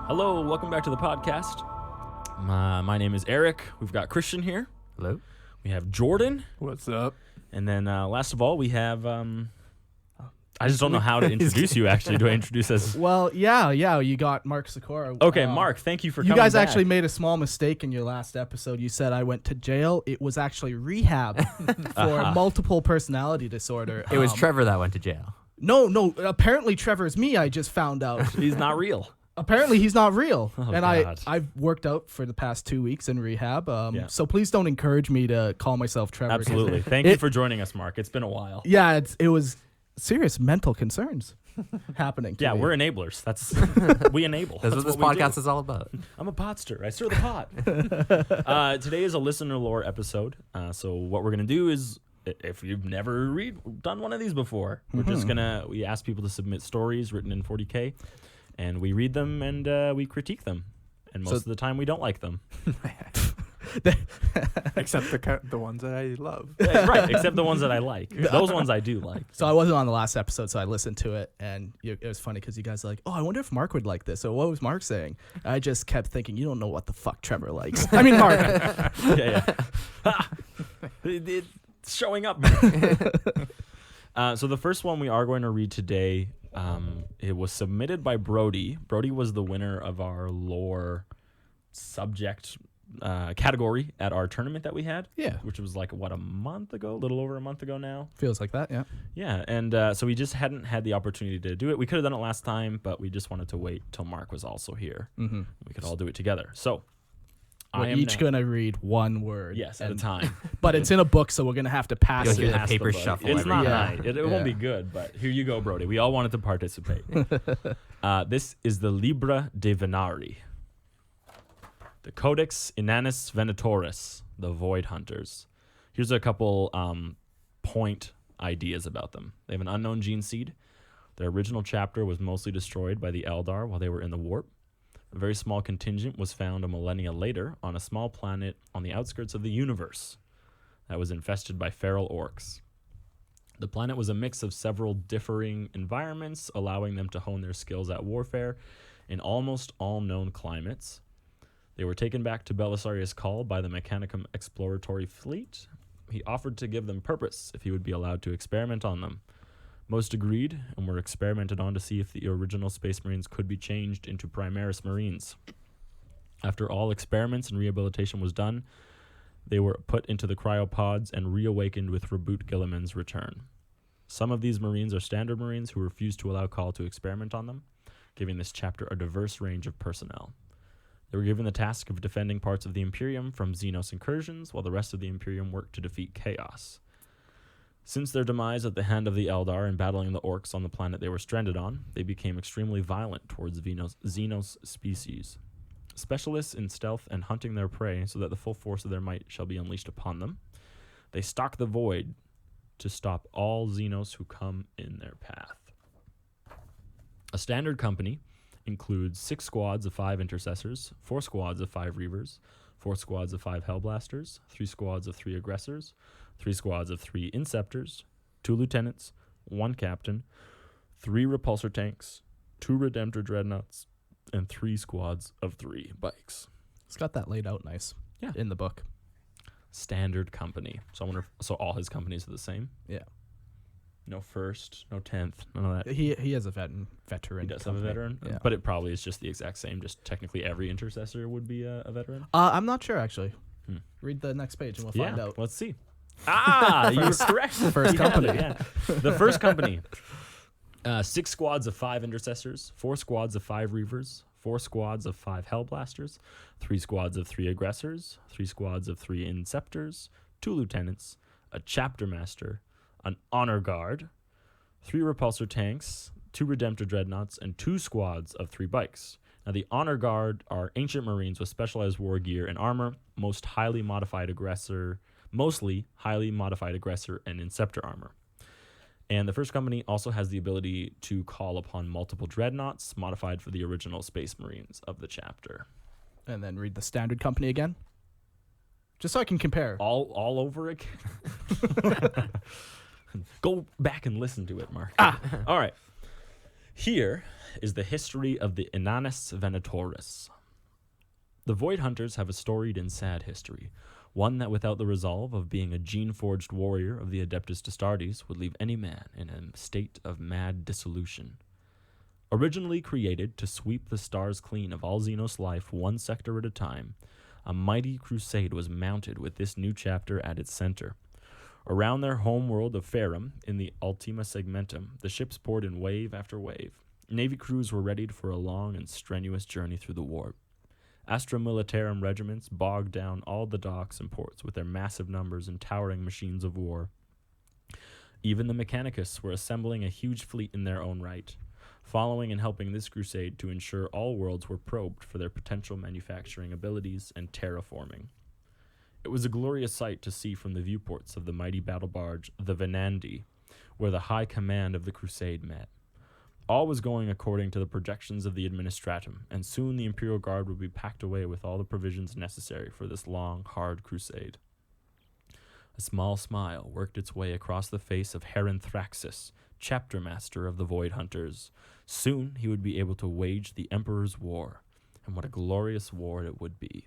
Hello, welcome back to the podcast. My name is Eric. We've got Christian here. Hello. We have Jordan. What's up? And then last of all, we have... I just don't know how to introduce you, actually. Do I introduce as... Well, yeah, you got Mark Sikora. Okay, Mark, thank you for coming You guys back. actually made a small mistake in your last episode. You said I went to jail. It was actually rehab for multiple personality disorder. It was Trevor that went to jail. No, apparently Trevor's me, I just found out. He's not real. Apparently he's not real. Oh, and God. I've worked out for the past 2 weeks in rehab. Yeah. So please don't encourage me to call myself Trevor. Absolutely. Thank you for joining us, Mark. It's been a while. Yeah, it was serious mental concerns happening to Yeah, me. we're enablers. That's we enable. That's what this we do. podcast is all about. I'm a potster. I stir the pot. Today is a listener lore episode. So what we're gonna do is, if you've never done one of these before, we're just we ask people to submit stories written in 40K, and we read them and we critique them. And most of the time we don't like them. Except the ones that I love. Right, except the ones that I like. Those ones I do like. So I wasn't on the last episode, so I listened to it, and it was funny because you guys are like, oh, I wonder if Mark would like this. So what was Mark saying? I just kept thinking, you don't know what the fuck Trevor likes. I mean, Mark. Yeah. It's showing up. So the first one we are going to read today, it was submitted by Brodie. Brodie was the winner of our lore subject category at our tournament that we had. Yeah. Which was like, a month ago? A little over a month ago now. Feels like that, yeah. Yeah, and so we just hadn't had the opportunity to do it. We could have done it last time, but we just wanted to wait till Mark was also here. Mm-hmm. We could all do it together. So We're each going to read one word. Yes, at a time. But it's in a book, so we're going to have to pass You'll it. hear the Pass paper book. shuffle It's every not time. right. It won't be good, but here you go, Brodie. We all wanted to participate. This is the Libra de Venari. The Codex Inanus Venatoris, the Void Hunters. Here's a couple point ideas about them. They have an unknown gene seed. Their original chapter was mostly destroyed by the Eldar while they were in the warp. A very small contingent was found a millennia later on a small planet on the outskirts of the universe that was infested by feral orcs. The planet was a mix of several differing environments, allowing them to hone their skills at warfare in almost all known climates. They were taken back to Belisarius Call by the Mechanicum exploratory fleet. He offered to give them purpose if he would be allowed to experiment on them. Most agreed, and were experimented on to see if the original Space Marines could be changed into Primaris Marines. After all experiments and rehabilitation was done, they were put into the cryopods and reawakened with Reboot Gilliman's return. Some of these Marines are standard Marines who refused to allow Call to experiment on them, giving this chapter a diverse range of personnel. They were given the task of defending parts of the Imperium from Xenos incursions, while the rest of the Imperium worked to defeat Chaos. Since their demise at the hand of the Eldar and battling the orcs on the planet they were stranded on, they became extremely violent towards Xenos species. Specialists in stealth and hunting their prey so that the full force of their might shall be unleashed upon them, they stalk the void to stop all Xenos who come in their path. A standard company includes 6 squads of 5 intercessors, 4 squads of 5 reavers, 4 squads of 5 hellblasters, 3 squads of 3 aggressors, 3 squads of 3 inceptors, 2 lieutenants, 1 captain, 3 repulsor tanks, 2 redemptor dreadnoughts, and 3 squads of 3 bikes. It's got that laid out nice in the book. Standard company. So I wonder so all his companies are the same? Yeah. No first, no 10th, none of that. He has a veteran. He does have a veteran, yeah. But it probably is just the exact same. Just technically every intercessor would be a veteran. I'm not sure, actually. Read the next page and we'll find out. Let's see. You were correct. First company. Yeah. The first company. 6 squads of 5 intercessors, 4 squads of 5 reavers, 4 squads of 5 hellblasters, 3 squads of 3 aggressors, 3 squads of 3 inceptors, 2 lieutenants, a chapter master, an honor guard, 3 repulsor tanks, 2 redemptor dreadnoughts, and 2 squads of 3 bikes. Now, the honor guard are ancient Marines with specialized war gear and armor, mostly highly modified aggressor and inceptor armor. And the first company also has the ability to call upon multiple dreadnoughts, modified for the original Space Marines of the chapter. And then read the standard company again. Just so I can compare. All over again? Go back and listen to it, Mark. All right. Here is the history of the Inanis Venatoris. The Void Hunters have a storied and sad history, one that without the resolve of being a gene-forged warrior of the Adeptus Astartes would leave any man in a state of mad dissolution. Originally created to sweep the stars clean of all Xenos life one sector at a time, a mighty crusade was mounted with this new chapter at its center. Around their homeworld of Ferrum, in the Ultima Segmentum, the ships poured in wave after wave. Navy crews were readied for a long and strenuous journey through the warp. Astra Militarum regiments bogged down all the docks and ports with their massive numbers and towering machines of war. Even the Mechanicus were assembling a huge fleet in their own right, following and helping this crusade to ensure all worlds were probed for their potential manufacturing abilities and terraforming. It was a glorious sight to see from the viewports of the mighty battle barge, the Venandi, where the high command of the crusade met. All was going according to the projections of the Administratum, and soon the Imperial Guard would be packed away with all the provisions necessary for this long, hard crusade. A small smile worked its way across the face of Heron Thraxis, chapter master of the Void Hunters. Soon he would be able to wage the Emperor's War, and what a glorious war it would be.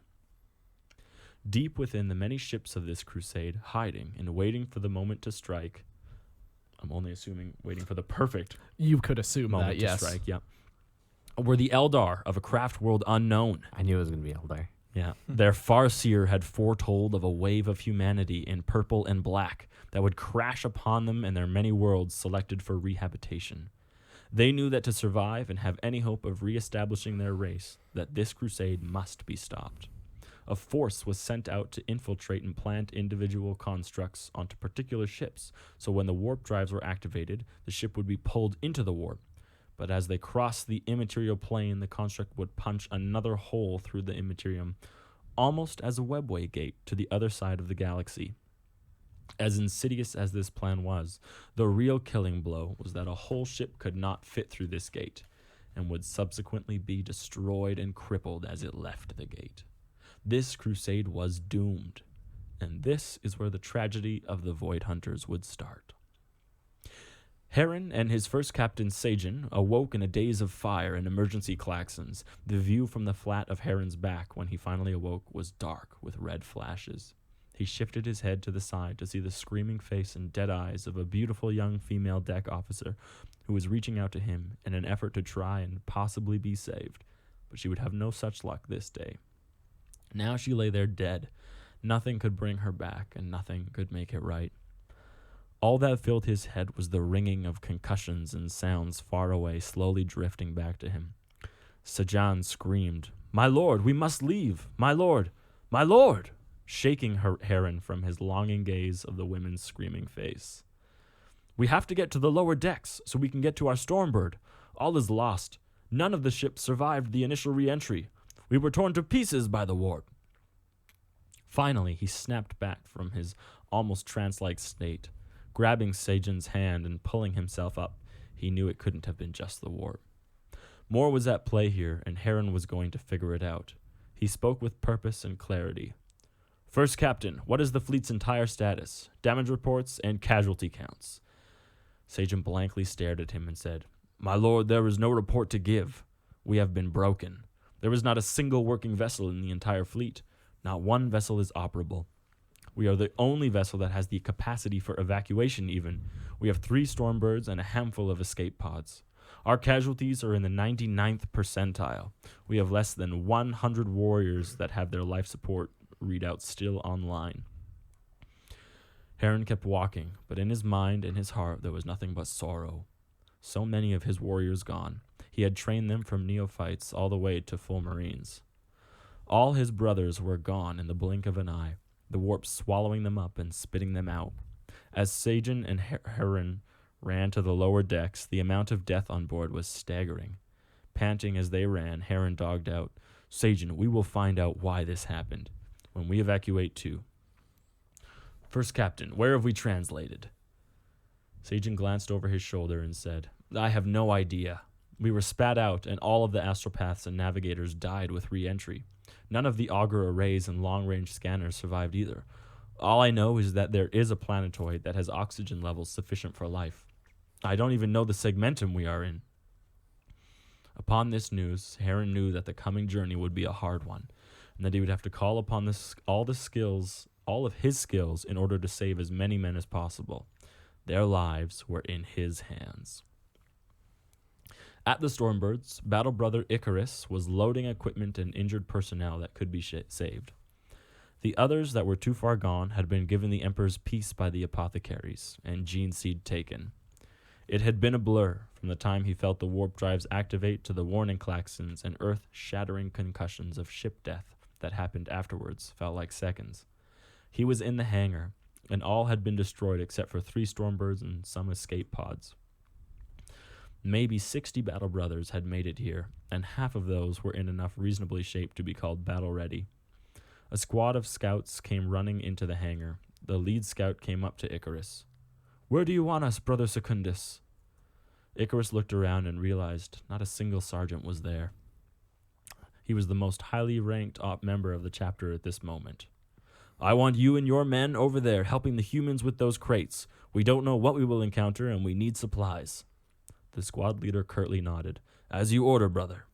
Deep within the many ships of this crusade, hiding and waiting for the moment to strike, I'm only assuming waiting for the perfect You could assume moment that, yes. to strike, yeah, were the Eldar of a craft world unknown. I knew it was going to be Eldar. Yeah, their Farseer had foretold of a wave of humanity in purple and black that would crash upon them and their many worlds selected for rehabilitation. They knew that to survive and have any hope of reestablishing their race, that this crusade must be stopped. A force was sent out to infiltrate and plant individual constructs onto particular ships, so when the warp drives were activated, the ship would be pulled into the warp. But as they crossed the immaterial plane, the construct would punch another hole through the immaterium, almost as a webway gate to the other side of the galaxy. As insidious as this plan was, the real killing blow was that a whole ship could not fit through this gate, and would subsequently be destroyed and crippled as it left the gate. This crusade was doomed, and this is where the tragedy of the Void Hunters would start. Heron and his first captain, Sajin, awoke in a daze of fire and emergency klaxons. The view from the flat of Heron's back when he finally awoke was dark with red flashes. He shifted his head to the side to see the screaming face and dead eyes of a beautiful young female deck officer who was reaching out to him in an effort to try and possibly be saved, but she would have no such luck this day. Now she lay there dead. Nothing could bring her back, and nothing could make it right. All that filled his head was the ringing of concussions and sounds far away, slowly drifting back to him. Sajan screamed, "My lord, we must leave! My lord! My lord!" shaking Heron from his longing gaze of the woman's screaming face. "We have to get to the lower decks so we can get to our Stormbird. All is lost. None of the ships survived the initial re-entry. We were torn to pieces by the warp." Finally, he snapped back from his almost trance-like state. Grabbing Sajin's hand and pulling himself up, he knew it couldn't have been just the warp. More was at play here, and Heron was going to figure it out. He spoke with purpose and clarity. "First Captain, what is the fleet's entire status? Damage reports and casualty counts." Sajin blankly stared at him and said, "My lord, there is no report to give. We have been broken. There is not a single working vessel in the entire fleet. Not one vessel is operable. We are the only vessel that has the capacity for evacuation even. We have 3 Stormbirds and a handful of escape pods. Our casualties are in the 99th percentile. We have less than 100 warriors that have their life support readouts still online." Heron kept walking, but in his mind and his heart there was nothing but sorrow. So many of his warriors gone. He had trained them from neophytes all the way to full Marines. All his brothers were gone in the blink of an eye, the warp swallowing them up and spitting them out. As Sajin and Heron ran to the lower decks, the amount of death on board was staggering. Panting as they ran, Heron dogged out, "Sajin, we will find out why this happened when we evacuate too." "First Captain, where have we translated?" Sajin glanced over his shoulder and said, "I have no idea. We were spat out, and all of the astropaths and navigators died with re-entry. None of the auger arrays and long-range scanners survived either. All I know is that there is a planetoid that has oxygen levels sufficient for life. I don't even know the segmentum we are in." Upon this news, Rynn knew that the coming journey would be a hard one, and that he would have to call upon all of his skills in order to save as many men as possible. Their lives were in his hands. At the Stormbirds, Battle Brother Icarus was loading equipment and injured personnel that could be saved. The others that were too far gone had been given the Emperor's peace by the apothecaries, and gene seed taken. It had been a blur from the time he felt the warp drives activate to the warning klaxons and earth-shattering concussions of ship death that happened afterwards felt like seconds. He was in the hangar, and all had been destroyed except for 3 Stormbirds and some escape pods. Maybe 60 Battle Brothers had made it here, and half of those were in enough reasonably shape to be called battle-ready. A squad of scouts came running into the hangar. The lead scout came up to Icarus. "Where do you want us, Brother Secundus?" Icarus looked around and realized not a single sergeant was there. He was the most highly ranked member of the chapter at this moment. "I want you and your men over there helping the humans with those crates. We don't know what we will encounter, and we need supplies." The squad leader curtly nodded. "As you order, brother."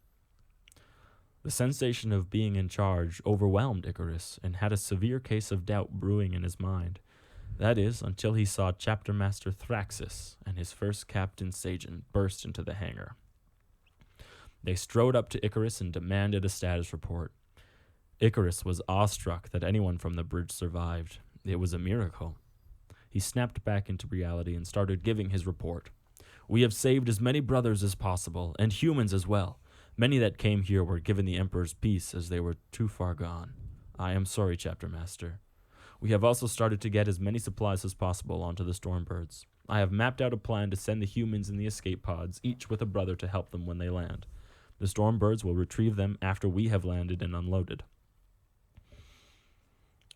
The sensation of being in charge overwhelmed Icarus and had a severe case of doubt brewing in his mind. That is, until he saw Chapter Master Thraxus and his first Captain Sagen burst into the hangar. They strode up to Icarus and demanded a status report. Icarus was awestruck that anyone from the bridge survived. It was a miracle. He snapped back into reality and started giving his report. "We have saved as many brothers as possible, and humans as well. Many that came here were given the Emperor's peace as they were too far gone. I am sorry, Chapter Master. We have also started to get as many supplies as possible onto the Stormbirds. I have mapped out a plan to send the humans in the escape pods, each with a brother to help them when they land. The Stormbirds will retrieve them after we have landed and unloaded."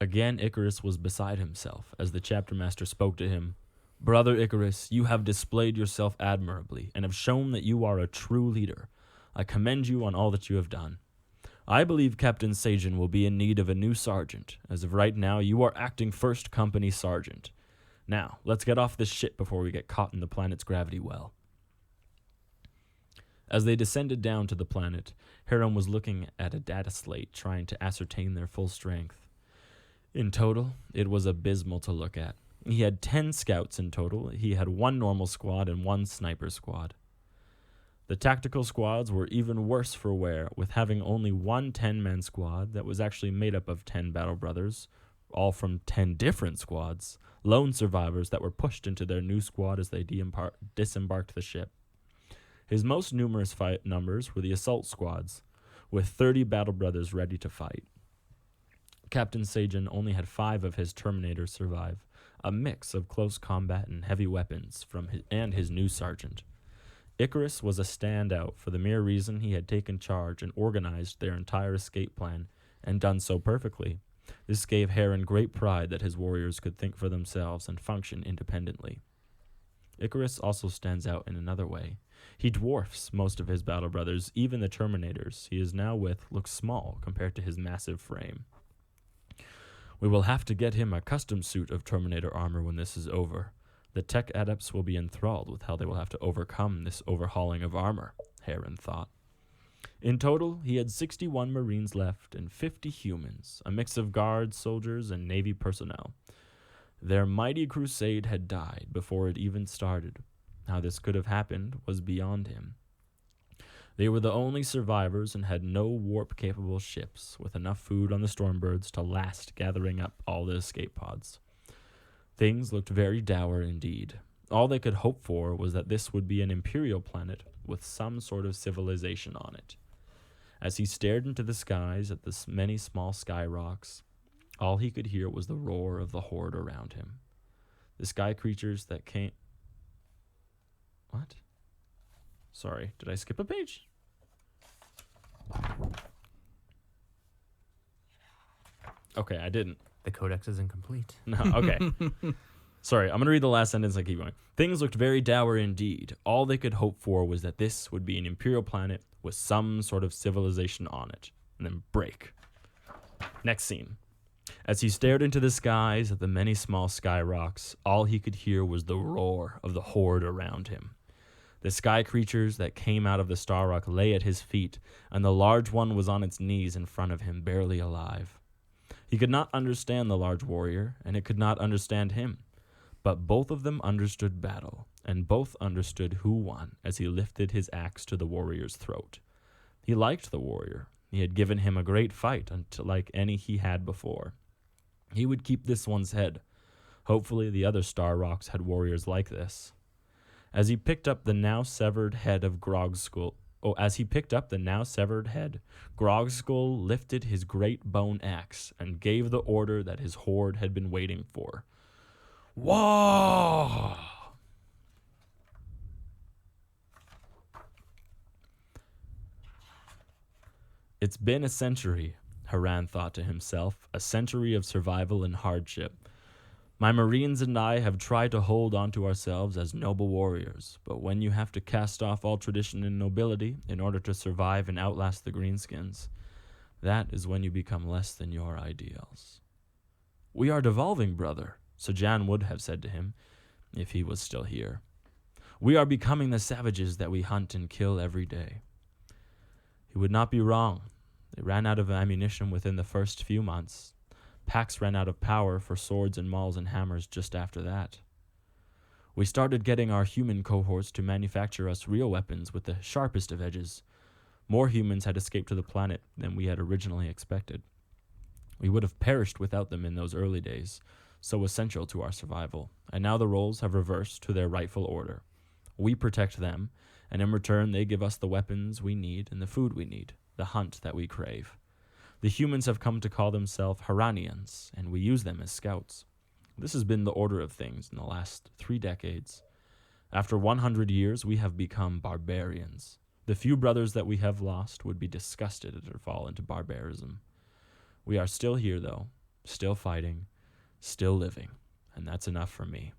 Again, Icarus was beside himself as the Chapter Master spoke to him. "Brother Icarus, you have displayed yourself admirably and have shown that you are a true leader. I commend you on all that you have done. I believe Captain Sagen will be in need of a new sergeant. As of right now, you are acting first company sergeant. Now, let's get off this shit before we get caught in the planet's gravity well." As they descended down to the planet, Rynn was looking at a data slate trying to ascertain their full strength. In total, it was abysmal to look at. He had 10 scouts in total. He had 1 normal squad and 1 sniper squad. The tactical squads were even worse for wear, with having only 1 10-man squad that was actually made up of 10 Battle Brothers, all from 10 different squads, lone survivors that were pushed into their new squad as they disembarked the ship. His most numerous fight numbers were the assault squads, with 30 Battle Brothers ready to fight. Captain Sagen only had 5 of his Terminators survive, a mix of close combat and heavy weapons from his new sergeant. Icarus was a standout for the mere reason he had taken charge and organized their entire escape plan, and done so perfectly. This gave Rynn great pride that his warriors could think for themselves and function independently. Icarus also stands out in another way. He dwarfs most of his battle brothers. Even the Terminators he is now with look small compared to his massive frame. "We will have to get him a custom suit of Terminator armor when this is over. The tech adepts will be enthralled with how they will have to overcome this overhauling of armor," Rynn thought. In total, he had 61 Marines left and 50 humans, a mix of guards, soldiers, and Navy personnel. Their mighty crusade had died before it even started. How this could have happened was beyond him. They were the only survivors and had no warp-capable ships, with enough food on the Stormbirds to last gathering up all the escape pods. Things looked very dour indeed. All they could hope for was that this would be an imperial planet with some sort of civilization on it. As he stared into the skies at the many small sky rocks, all he could hear was the roar of the horde around him. The sky creatures that came... What? Sorry, did I skip a page? Okay, I didn't. The codex is incomplete. No, okay. Sorry, I'm going to read the last sentence and keep going. Things looked very dour indeed. All they could hope for was that this would be an imperial planet with some sort of civilization on it. And then break. Next scene. As he stared into the skies at the many small sky rocks, all he could hear was the roar of the horde around him. The sky creatures that came out of the Star Rock lay at his feet, and the large one was on its knees in front of him, barely alive. He could not understand the large warrior, and it could not understand him. But both of them understood battle, and both understood who won as he lifted his axe to the warrior's throat. He liked the warrior. He had given him a great fight, like any he had before. He would keep this one's head. Hopefully the other Star Rocks had warriors like this. As he picked up the now severed head, Grogskull lifted his great bone axe and gave the order that his horde had been waiting for. Whoa! It's been a century, Haran thought to himself, a century of survival and hardship. My Marines and I have tried to hold on to ourselves as noble warriors, but when you have to cast off all tradition and nobility in order to survive and outlast the greenskins, that is when you become less than your ideals. We are devolving, brother, Sajan would have said to him, if he was still here. We are becoming the savages that we hunt and kill every day. He would not be wrong. They ran out of ammunition within the first few months. Packs ran out of power for swords and mauls and hammers just after that. We started getting our human cohorts to manufacture us real weapons with the sharpest of edges. More humans had escaped to the planet than we had originally expected. We would have perished without them in those early days, so essential to our survival, and now the roles have reversed to their rightful order. We protect them, and in return they give us the weapons we need and the food we need, the hunt that we crave. The humans have come to call themselves Haranians, and we use them as scouts. This has been the order of things in the last 3 decades. After 100 years, we have become barbarians. The few brothers that we have lost would be disgusted to fall into barbarism. We are still here, though, still fighting, still living, and that's enough for me.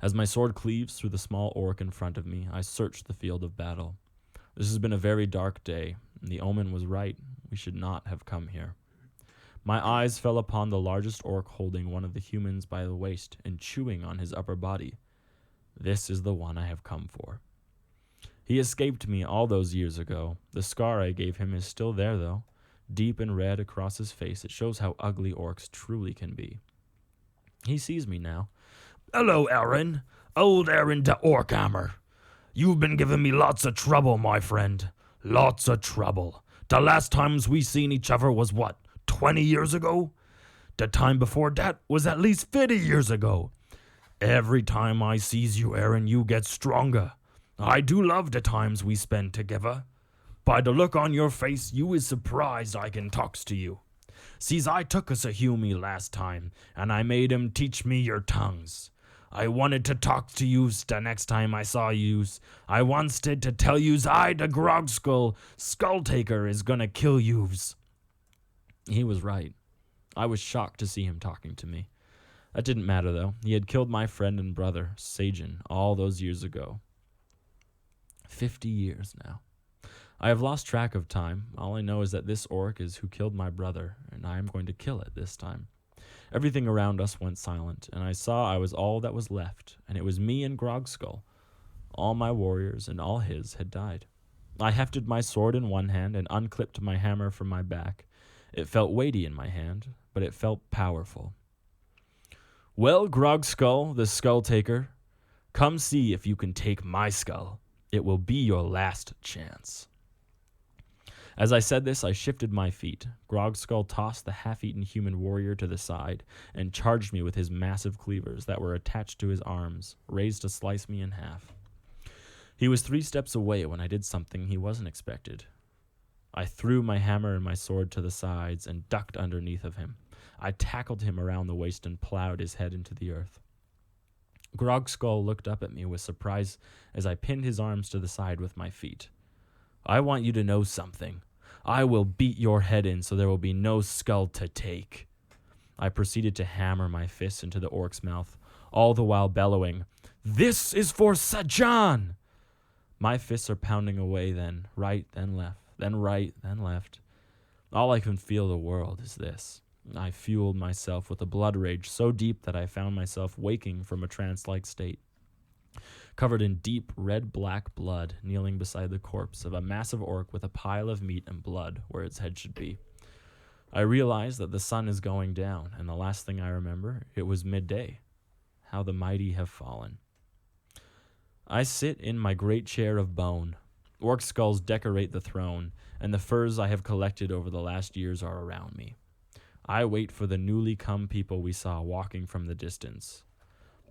As my sword cleaves through the small orc in front of me, I search the field of battle. This has been a very dark day, and the omen was right. We should not have come here. My eyes fell upon the largest orc holding one of the humans by the waist and chewing on his upper body. This is the one I have come for. He escaped me all those years ago. The scar I gave him is still there, though. Deep and red across his face, it shows how ugly orcs truly can be. He sees me now. Hello, Aaron. Old Aaron the Orkhammer. You've been giving me lots of trouble, my friend. Lots of trouble. The last times we seen each other was what, 20 years ago? The time before that was at least 50 years ago. Every time I sees you, Aaron, you get stronger. I do love the times we spend together. By the look on your face, you is surprised I can talks to you. Sees I took us a Humie last time, and I made him teach me your tongues. I wanted to talk to yous the next time I saw yous. I wanted to tell yous I, the Grogskull, Skull Taker, is gonna kill yous. He was right. I was shocked to see him talking to me. That didn't matter, though. He had killed my friend and brother, Sajin, all those years ago. 50 years now. I have lost track of time. All I know is that this orc is who killed my brother, and I am going to kill it this time. Everything around us went silent, and I saw I was all that was left, and it was me and Grogskull. All my warriors and all his had died. I hefted my sword in one hand and unclipped my hammer from my back. It felt weighty in my hand, but it felt powerful. Well, Grogskull, the Skull Taker, come see if you can take my skull. It will be your last chance. As I said this, I shifted my feet. Grogskull tossed the half-eaten human warrior to the side and charged me with his massive cleavers that were attached to his arms, raised to slice me in half. He was 3 steps away when I did something he wasn't expected. I threw my hammer and my sword to the sides and ducked underneath of him. I tackled him around the waist and plowed his head into the earth. Grogskull looked up at me with surprise as I pinned his arms to the side with my feet. I want you to know something. I will beat your head in so there will be no skull to take. I proceeded to hammer my fists into the orc's mouth, all the while bellowing, This is for Sajan! My fists are pounding away then, right, then left, then right, then left. All I can feel the world is this. I fueled myself with a blood rage so deep that I found myself waking from a trance-like state. covered in deep red-black blood, kneeling beside the corpse of a massive orc with a pile of meat and blood where its head should be. I realize that the sun is going down, and the last thing I remember, it was midday. How the mighty have fallen. I sit in my great chair of bone. Orc skulls decorate the throne, and the furs I have collected over the last years are around me. I wait for the newly come people we saw walking from the distance.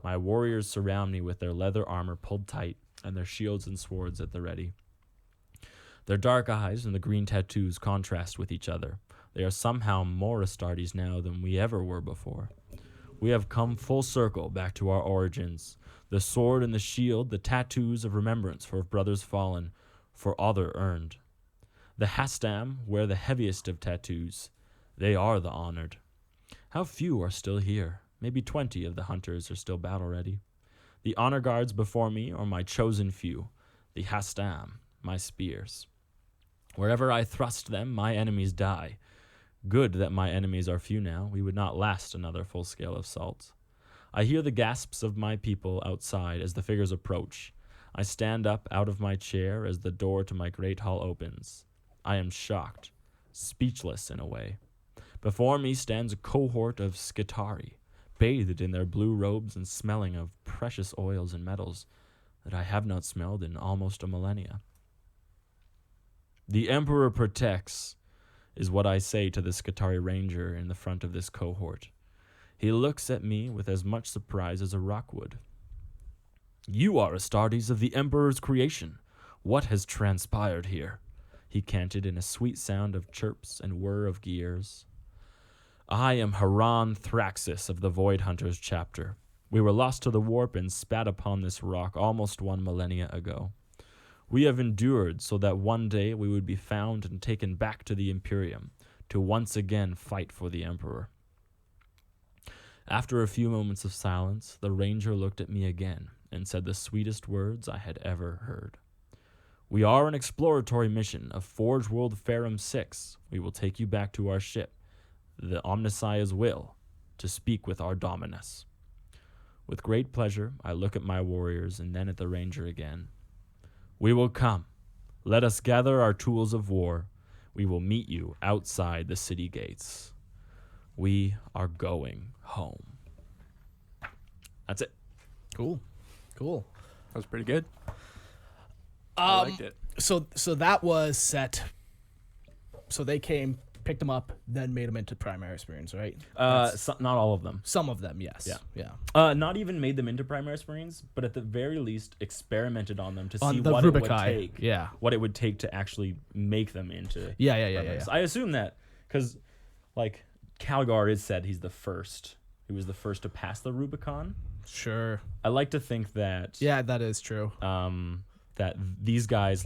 My warriors surround me with their leather armor pulled tight and their shields and swords at the ready. Their dark eyes and the green tattoos contrast with each other. They are somehow more Astartes now than we ever were before. We have come full circle back to our origins. The sword and the shield, the tattoos of remembrance for brothers fallen, for other earned. The Hastam wear the heaviest of tattoos. They are the honored. How few are still here. Maybe 20 of the hunters are still battle-ready. The honor guards before me are my chosen few, the Hastam, my spears. Wherever I thrust them, my enemies die. Good that my enemies are few now. We would not last another full scale assault. I hear the gasps of my people outside as the figures approach. I stand up out of my chair as the door to my great hall opens. I am shocked, speechless in a way. Before me stands a cohort of Skitari, bathed in their blue robes and smelling of precious oils and metals that I have not smelled in almost a millennia. The Emperor protects, is what I say to the Skitari ranger in the front of this cohort. He looks at me with as much surprise as a rock would. You are Astartes of the Emperor's creation. What has transpired here? He canted in a sweet sound of chirps and whir of gears. I am Haran Thraxis of the Void Hunters chapter. We were lost to the warp and spat upon this rock almost 1 millennia ago. We have endured so that one day we would be found and taken back to the Imperium to once again fight for the Emperor. After a few moments of silence, the ranger looked at me again and said the sweetest words I had ever heard. We are an exploratory mission of Forge World Ferrum 6. We will take you back to our ship, the Omnissiah's will, to speak with our Dominus. With great pleasure, I look at my warriors and then at the ranger again. We will come. Let us gather our tools of war. We will meet you outside the city gates. We are going home. That's it. Cool. That was pretty good. I liked it. So that was set. So they came, picked them up, then made them into primary experience, right? Not all of them. Some of them, yes. Yeah. Not even made them into primary Marines, but at the very least experimented on them to On see the what Rubikai. it would take. Yeah. What it would take to actually make them into. Yeah. I assume that because, like, Calgar is said he's the first. He was the first to pass the Rubicon. Sure. I like to think that. Yeah, that is true. That these guys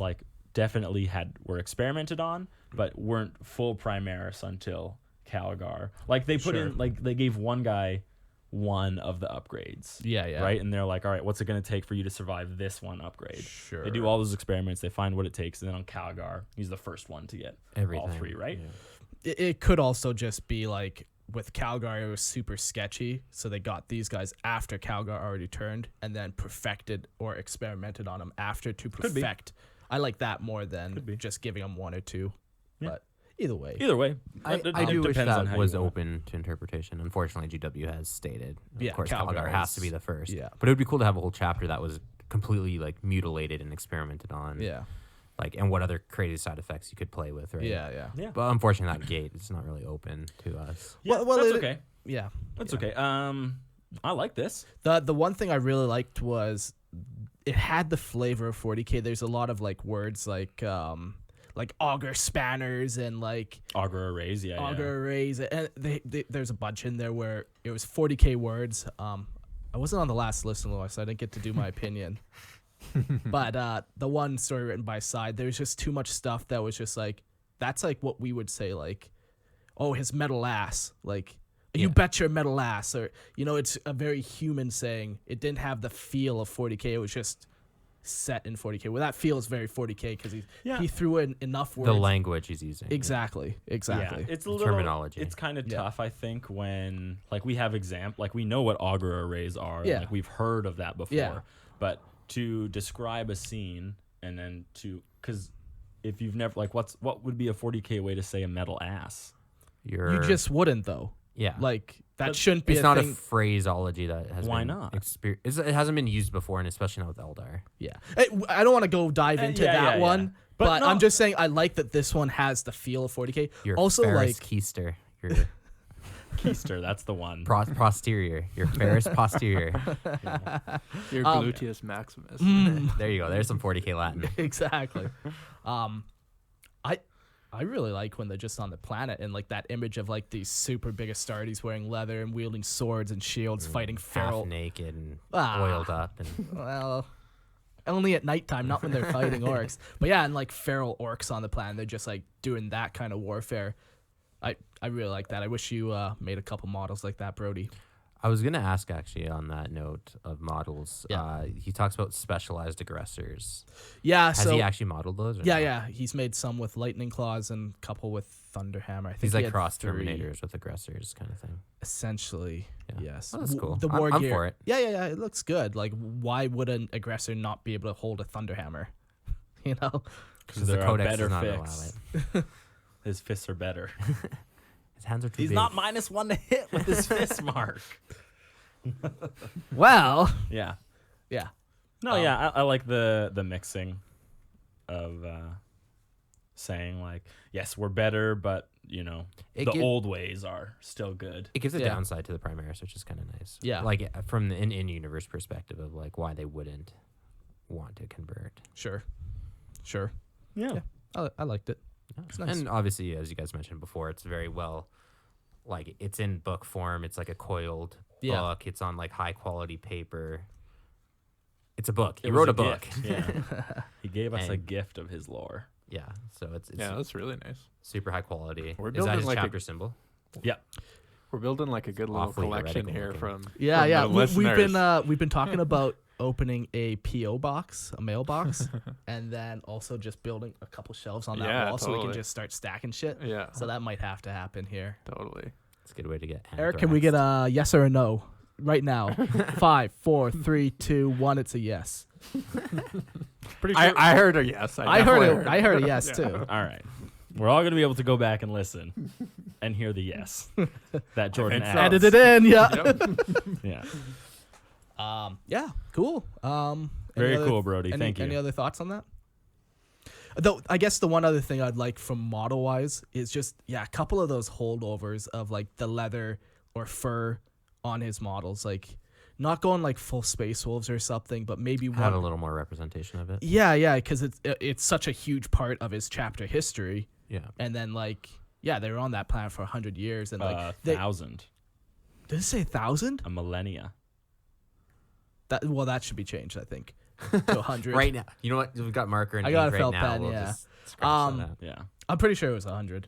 definitely were experimented on, but weren't full Primaris until Calgar. They put in they gave one guy one of the upgrades. Yeah. Right, and they're like, all right, what's it going to take for you to survive this one upgrade? Sure. They do all those experiments. They find what it takes, and then on Calgar, he's the first one to get Everything. all three. Right. Yeah. It could also just be with Calgar, it was super sketchy, so they got these guys after Calgar already turned, and then perfected or experimented on them after to perfect. I like that more than just giving them one or two. Yeah. But either way, I it do wish depends on that how was you want. open to interpretation. Unfortunately, GW has stated, of course, Calgar Calgar has to be the first. Yeah. But it would be cool to have a whole chapter that was completely mutilated and experimented on. Yeah. And what other crazy side effects you could play with, right? Yeah. But unfortunately, that gate is not really open to us. Yeah, Well, that's okay. Yeah. That's okay. I like this. The one thing I really liked was it had the flavor of 40K. There's a lot of words like auger spanners and Augur arrays, auger arrays, and there's a bunch in there where it was 40K words. I wasn't on the last list, so I didn't get to do my opinion. But the one story written by Side, there was just too much stuff that was just that's what we would say oh, his metal ass, you bet your metal ass, or it's a very human saying. It didn't have the feel of 40K. It was just set in 40K. Well, that feels very 40K because he threw in enough words. The language he's using. Exactly. Yeah, it's a little terminology. It's kind of tough, I think, when we have we know what augur arrays are. Yeah. And, we've heard of that before. Yeah. But to describe a scene and then because if you've never what would be a 40K way to say a metal ass? You just wouldn't though. Yeah. Like that But shouldn't be It's a not thing. a phraseology that has Why been not? It hasn't been used before, and especially not with Eldar. Yeah. I don't want to go dive into yeah, that yeah. one, But but no- I'm just saying I like that this one has the feel of 40K. Your Also, Ferris like Keister. Your Keister, that's the one. posterior. Your Ferris posterior. Your gluteus maximus. There you go. There's some 40K Latin. exactly. I really like when they're just on the planet and like that image of like these super big Astartes wearing leather and wielding swords and shields, fighting Half feral. naked and Ah. oiled up. And Well, only at nighttime, not when they're fighting orcs. But yeah, and like feral orcs on the planet, they're just like doing that kind of warfare. I really like that. I wish you made a couple models like that, Brodie. I was going to ask, actually, on that note of models. Yeah. He talks about specialized aggressors. Yeah, Has so he actually modeled those? Or yeah, not? yeah, he's made some with lightning claws and a couple with thunderhammer. I think He's he like had cross 3, Terminators with aggressors kind of thing. essentially. Yeah. Yes, Oh, that's cool. The I'm- war I'm gear. for it. Yeah, it looks good. Like, why would an aggressor not be able to hold a thunderhammer? You know, Because the they're a codex better does not fix. allow it. His fists are better. His hands are too He's big. not -1 to hit with his fist mark. well, Yeah. yeah. No, yeah, I like the mixing of saying like, yes, we're better, but you know, It the gi- old ways are still good. It gives a Yeah. downside to the Primaris, which is kind of nice. Yeah. Like from the in-universe perspective of like why they wouldn't want to convert. Sure. Yeah. I liked it. It's nice. And obviously, as you guys mentioned before, it's very well, like it's in book form. It's like a coiled Yeah. book. It's on like high quality paper. It's a book. He It was wrote a book. gift, Yeah. He gave us a And- gift of his lore. Yeah. So it's Yeah, that's really nice. super high quality. We're Is that building his like a- chapter symbol? Yeah. We're building like a good little Awfully collection heretical here looking. from Yeah, from yeah. the We've been talking about opening a PO box, a mailbox, and then also just building a couple shelves on that Yeah, wall so we can totally. just start stacking shit. Yeah, So that might have to happen here. totally. It's a good way to get. Eric, can we get anthraxed. a yes or a no right now? 5, 4, 3, 2, 1. It's a yes. Pretty sure. I heard a yes. I heard definitely it. I heard a yes too. All right. We're all going to be able to go back and listen and hear the yes that Jordan think so. added. Edit it in, yeah. Yep. Yeah. Yeah, cool. Very any other- cool, Brodie. Thank you. Any other thoughts on that? Though I guess the one other thing I'd like from model wise is just a couple of those holdovers of like the leather or fur on his models, like not going like full Space Wolves or something, but maybe have a one. little more representation of it? Yeah, because it's such a huge part of his chapter history, Yeah. and then like they were on that planet for 100 years, and like they, 1,000. did it say 1,000? A millennia. That should be changed, I think, to 100. Right now, you know what? We've got marker and I got ink a right felt now. pen, We'll yeah. just scratch that out. Yeah. I'm pretty sure it was 100.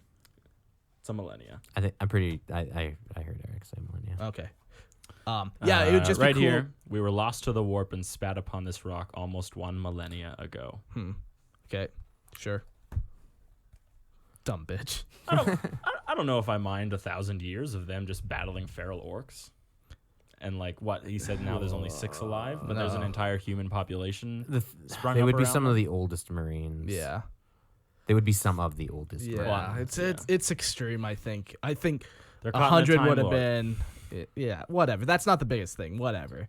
It's a millennia. I think I'm pretty. I heard Eric say millennia. Okay. Yeah, it would just right be cool. here. We were lost to the warp and spat upon this rock almost 1 millennia ago. Okay, sure. Dumb bitch. I don't know if I mind 1,000 years of them just battling feral orcs. And like what he said, now there's only 6 alive, but there's an No. entire human population sprung They up would be around some them. of the oldest Marines. Yeah. They would be some of the oldest. Yeah. Marines. It's extreme. I think They're caught in a 100 Time would have Lord. been. Yeah, whatever. That's not the biggest thing. Whatever.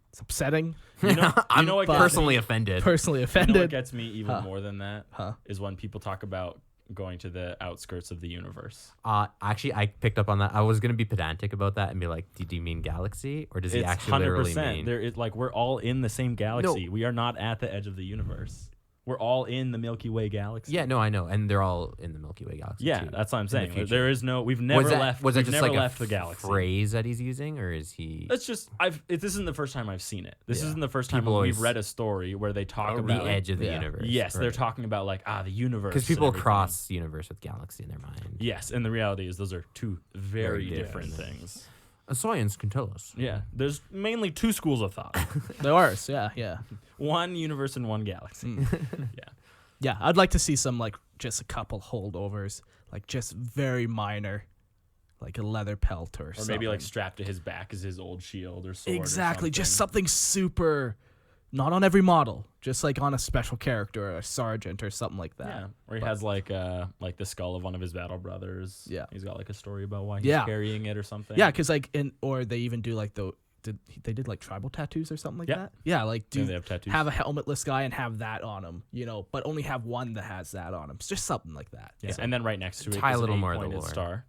It's upsetting. You know, I'm what personally offended. Personally gets me, you know what offended. gets me even Huh. more than that Huh. is when people talk about going to the outskirts of the universe. Actually, I picked up on that. I was gonna be pedantic about that and be like, "Did you mean galaxy, or does he It's actually literally 100%. mean?" There is like we're all in the same galaxy. We are not at the edge of the universe. We're all in the Milky Way galaxy. Yeah, no, I know, and they're all in the Milky Way galaxy. Yeah, too, that's what I'm in the saying. future. There is no. We've never left. Was that we've just never like left a the galaxy. phrase that he's using, or is he? It's just this isn't the first time I've seen it. This Yeah. isn't the first time People we've always- read a story where they talk the about edge of the Yeah. universe. Yes, they're right. talking about like the universe. Because and people everything. cross universe with galaxy in their mind. Yes, and the reality is those are two very Very different different. things. Science can tell us. Yeah, there's mainly 2 schools of thought. There are. Yeah. One universe and one galaxy. Yeah. Yeah, I'd like to see some like just a couple holdovers, like just very minor, like a leather pelt or Or something. maybe like strapped to his back is his old shield or sword. exactly, or just something super Not on every model, just like on a special character or a sergeant or something like that. Yeah, or he has like the skull of one of his battle brothers. Yeah. He's got like a story about why he's carrying it or something. Yeah, because like or they even do like they did like tribal tattoos or something like that. Yeah, like they have tattoos. have a helmetless guy and have that on him, but only have one that has that on him. It's just something like that. Yeah, and then right next to it Tie is a little an more of the 8-pointed lore. star.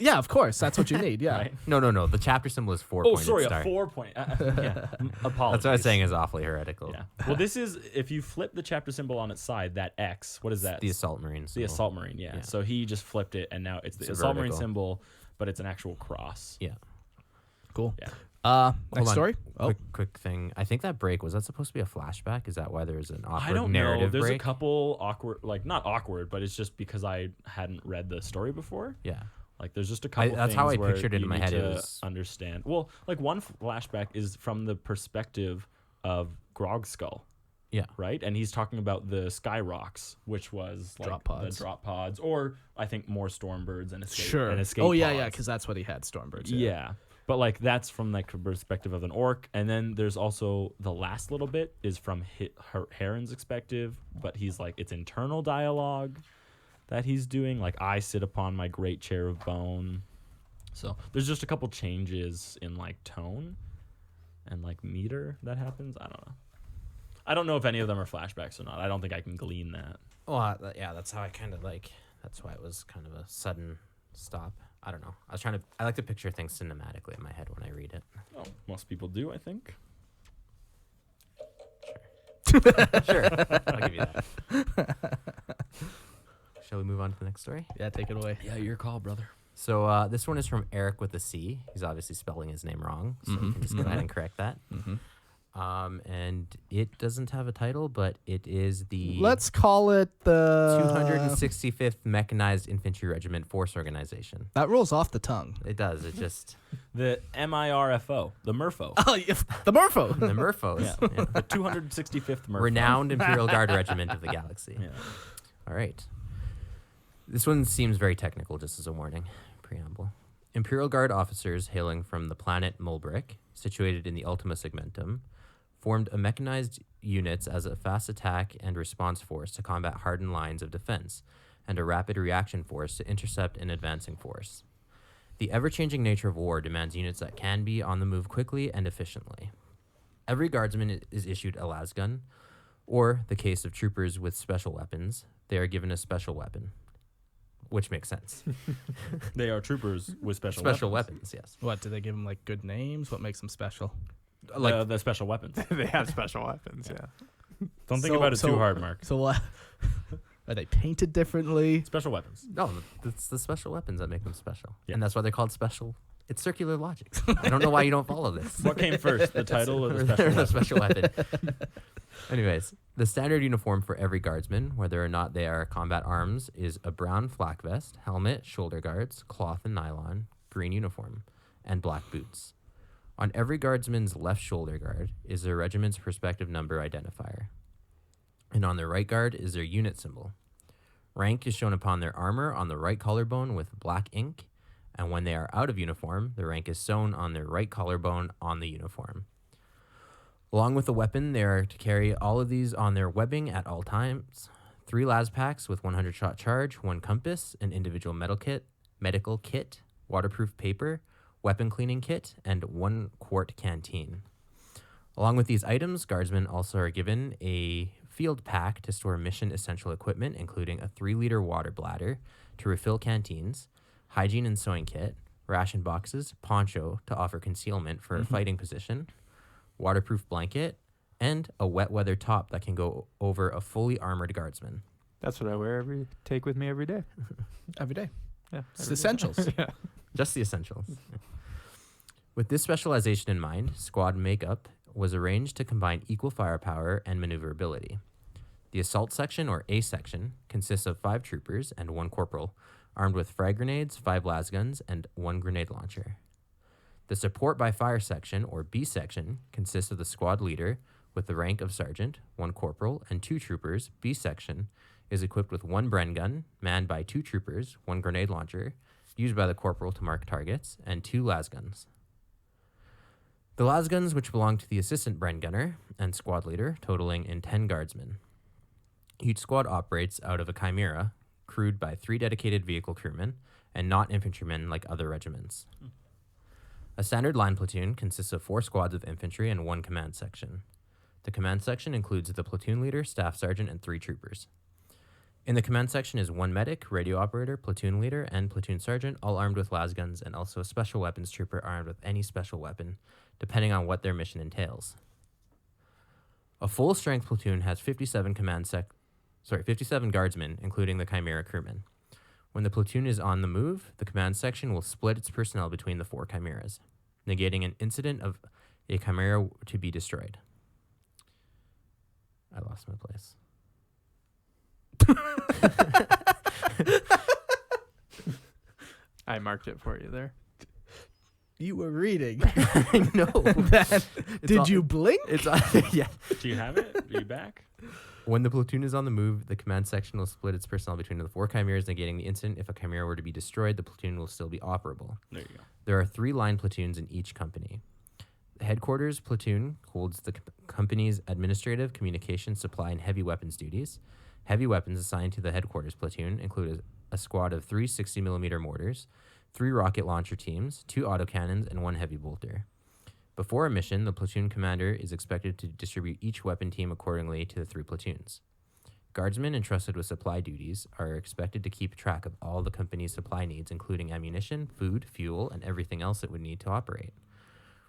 Yeah, of course, that's what you need. Yeah. Right? No. The chapter symbol is 4 Oh, pointed sorry, star. a 4-point. Apologies. That's what I was saying is awfully heretical. Yeah. Well, this is if you flip the chapter symbol on its side, that X. What is that? The assault marine. The symbol. assault marine. Yeah. So he just flipped it, and now it's the It's a assault marine vertical. symbol, but it's an actual cross. Yeah. Cool. Yeah. Hold Next on. story. Oh, Quick thing. I think that break was that supposed to be a flashback? Is that why there's an awkward I don't narrative know. There's break? a couple awkward, like not awkward, but it's just because I hadn't read the story before. Yeah. Like there's just a couple. that's things how I where pictured it in you my need head. It to was understand. Well, like one flashback is from the perspective of Grog's skull. Yeah. Right, and he's talking about the sky rocks, which was like Drop pods. the drop pods, or I think more stormbirds and escape. sure. And escape Oh yeah, pods. because that's what he had. Stormbirds. Yeah. But like that's from like the perspective of an orc, and then there's also the last little bit is from Heron's perspective, but he's like it's internal dialogue that he's doing. Like I sit upon my great chair of bone. So there's just a couple changes in like tone and like meter that happens. I don't know. I don't know if any of them are flashbacks or not. I don't think I can glean that. Well, yeah, that's how I kind of like. That's why it was kind of a sudden stop. I don't know. I like to picture things cinematically in my head when I read it. Oh, most people do, I think. Sure, I'll give you that. Shall we move on to the next story? Yeah, take it away. Yeah, your call, brother. So this one is from Eric with a C. He's obviously spelling his name wrong, so you can just go ahead and correct that. And it doesn't have a title, but it is the Let's call it the 265th Mechanized Infantry Regiment Force Organization. That rolls off the tongue. It does. It just The MIRFO, the MIRFO. Oh, yeah, the MIRFO. the MIRFOs, Yeah. The 265th MIRFO. renowned Imperial Guard Regiment of the Galaxy. Yeah. All right. This one seems very technical, just as a warning. Preamble. Imperial Guard officers hailing from the planet Mulbrick, situated in the Ultima Segmentum, formed a mechanized units as a fast attack and response force to combat hardened lines of defense, and a rapid reaction force to intercept an advancing force. The ever-changing nature of war demands units that can be on the move quickly and efficiently. Every guardsman is issued a lasgun, or, the case of troopers with special weapons, they are given a special weapon. Which makes sense. They are troopers with special weapons, yes. What, do they give them like good names? What makes them special? Like the special weapons. They have special weapons, yeah. Don't think about it too hard, Mark. So what? Are they painted differently? Special weapons. No, it's the special weapons that make them special. Yeah. And that's why they're called special. It's circular logic. I don't know why you don't follow this. What came first, the title or the special The weapon? special weapon. Anyways, the standard uniform for every guardsman, whether or not they are combat arms, is a brown flak vest, helmet, shoulder guards, cloth and nylon, green uniform, and black boots. On every guardsman's left shoulder guard is their regiment's respective number identifier. And on their right guard is their unit symbol. Rank is shown upon their armor on the right collarbone with black ink, and when they are out of uniform, the rank is sewn on their right collarbone on the uniform. Along with the weapon, they are to carry all of these on their webbing at all times. 3 las packs with 100 shot charge, 1 compass, an individual medical kit, waterproof paper, weapon cleaning kit, and 1 quart canteen. Along with these items, guardsmen also are given a field pack to store mission essential equipment, including a 3-liter water bladder to refill canteens, hygiene and sewing kit, ration boxes, poncho to offer concealment for a fighting position, waterproof blanket, and a wet weather top that can go over a fully armored guardsman. That's what I take with me every day. Every day. Yeah. It's the essentials. Yeah. Just the essentials. With this specialization in mind, squad makeup was arranged to combine equal firepower and maneuverability. The assault section, or A section, consists of 5 troopers and 1 corporal, armed with frag grenades, 5 lasguns, and 1 grenade launcher. The support by fire section, or B section, consists of the squad leader with the rank of sergeant, 1 corporal, and 2 troopers. B section is equipped with 1 Bren gun, manned by 2 troopers, 1 grenade launcher, used by the corporal to mark targets, and 2 lasguns. The lasguns, which belong to the assistant Bren gunner and squad leader, totaling in 10 guardsmen. Each squad operates out of a chimera, crewed by 3 dedicated vehicle crewmen, and not infantrymen like other regiments. A standard line platoon consists of 4 squads of infantry and 1 command section. The command section includes the platoon leader, staff sergeant, and 3 troopers. In the command section is 1 medic, radio operator, platoon leader, and platoon sergeant, all armed with lasguns, and also a special weapons trooper armed with any special weapon, depending on what their mission entails. A full-strength platoon has 57 guardsmen, including the chimera crewmen. When the platoon is on the move, the command section will split its personnel between the 4 chimeras, negating an incident of a chimera to be destroyed. I lost my place. I marked it for you there. You were reading. I know. Did you blink? It's yeah. Do you have it? Are you back? When the platoon is on the move, the command section will split its personnel between the 4 chimeras, negating the incident. If a chimera were to be destroyed, the platoon will still be operable. There you go. There are 3 line platoons in each company. The headquarters platoon holds the company's administrative, communication, supply, and heavy weapons duties. Heavy weapons assigned to the headquarters platoon include a squad of 3 60mm mortars, 3 rocket launcher teams, 2 autocannons, and 1 heavy bolter. Before a mission, the platoon commander is expected to distribute each weapon team accordingly to the 3 platoons. Guardsmen entrusted with supply duties are expected to keep track of all the company's supply needs, including ammunition, food, fuel, and everything else it would need to operate.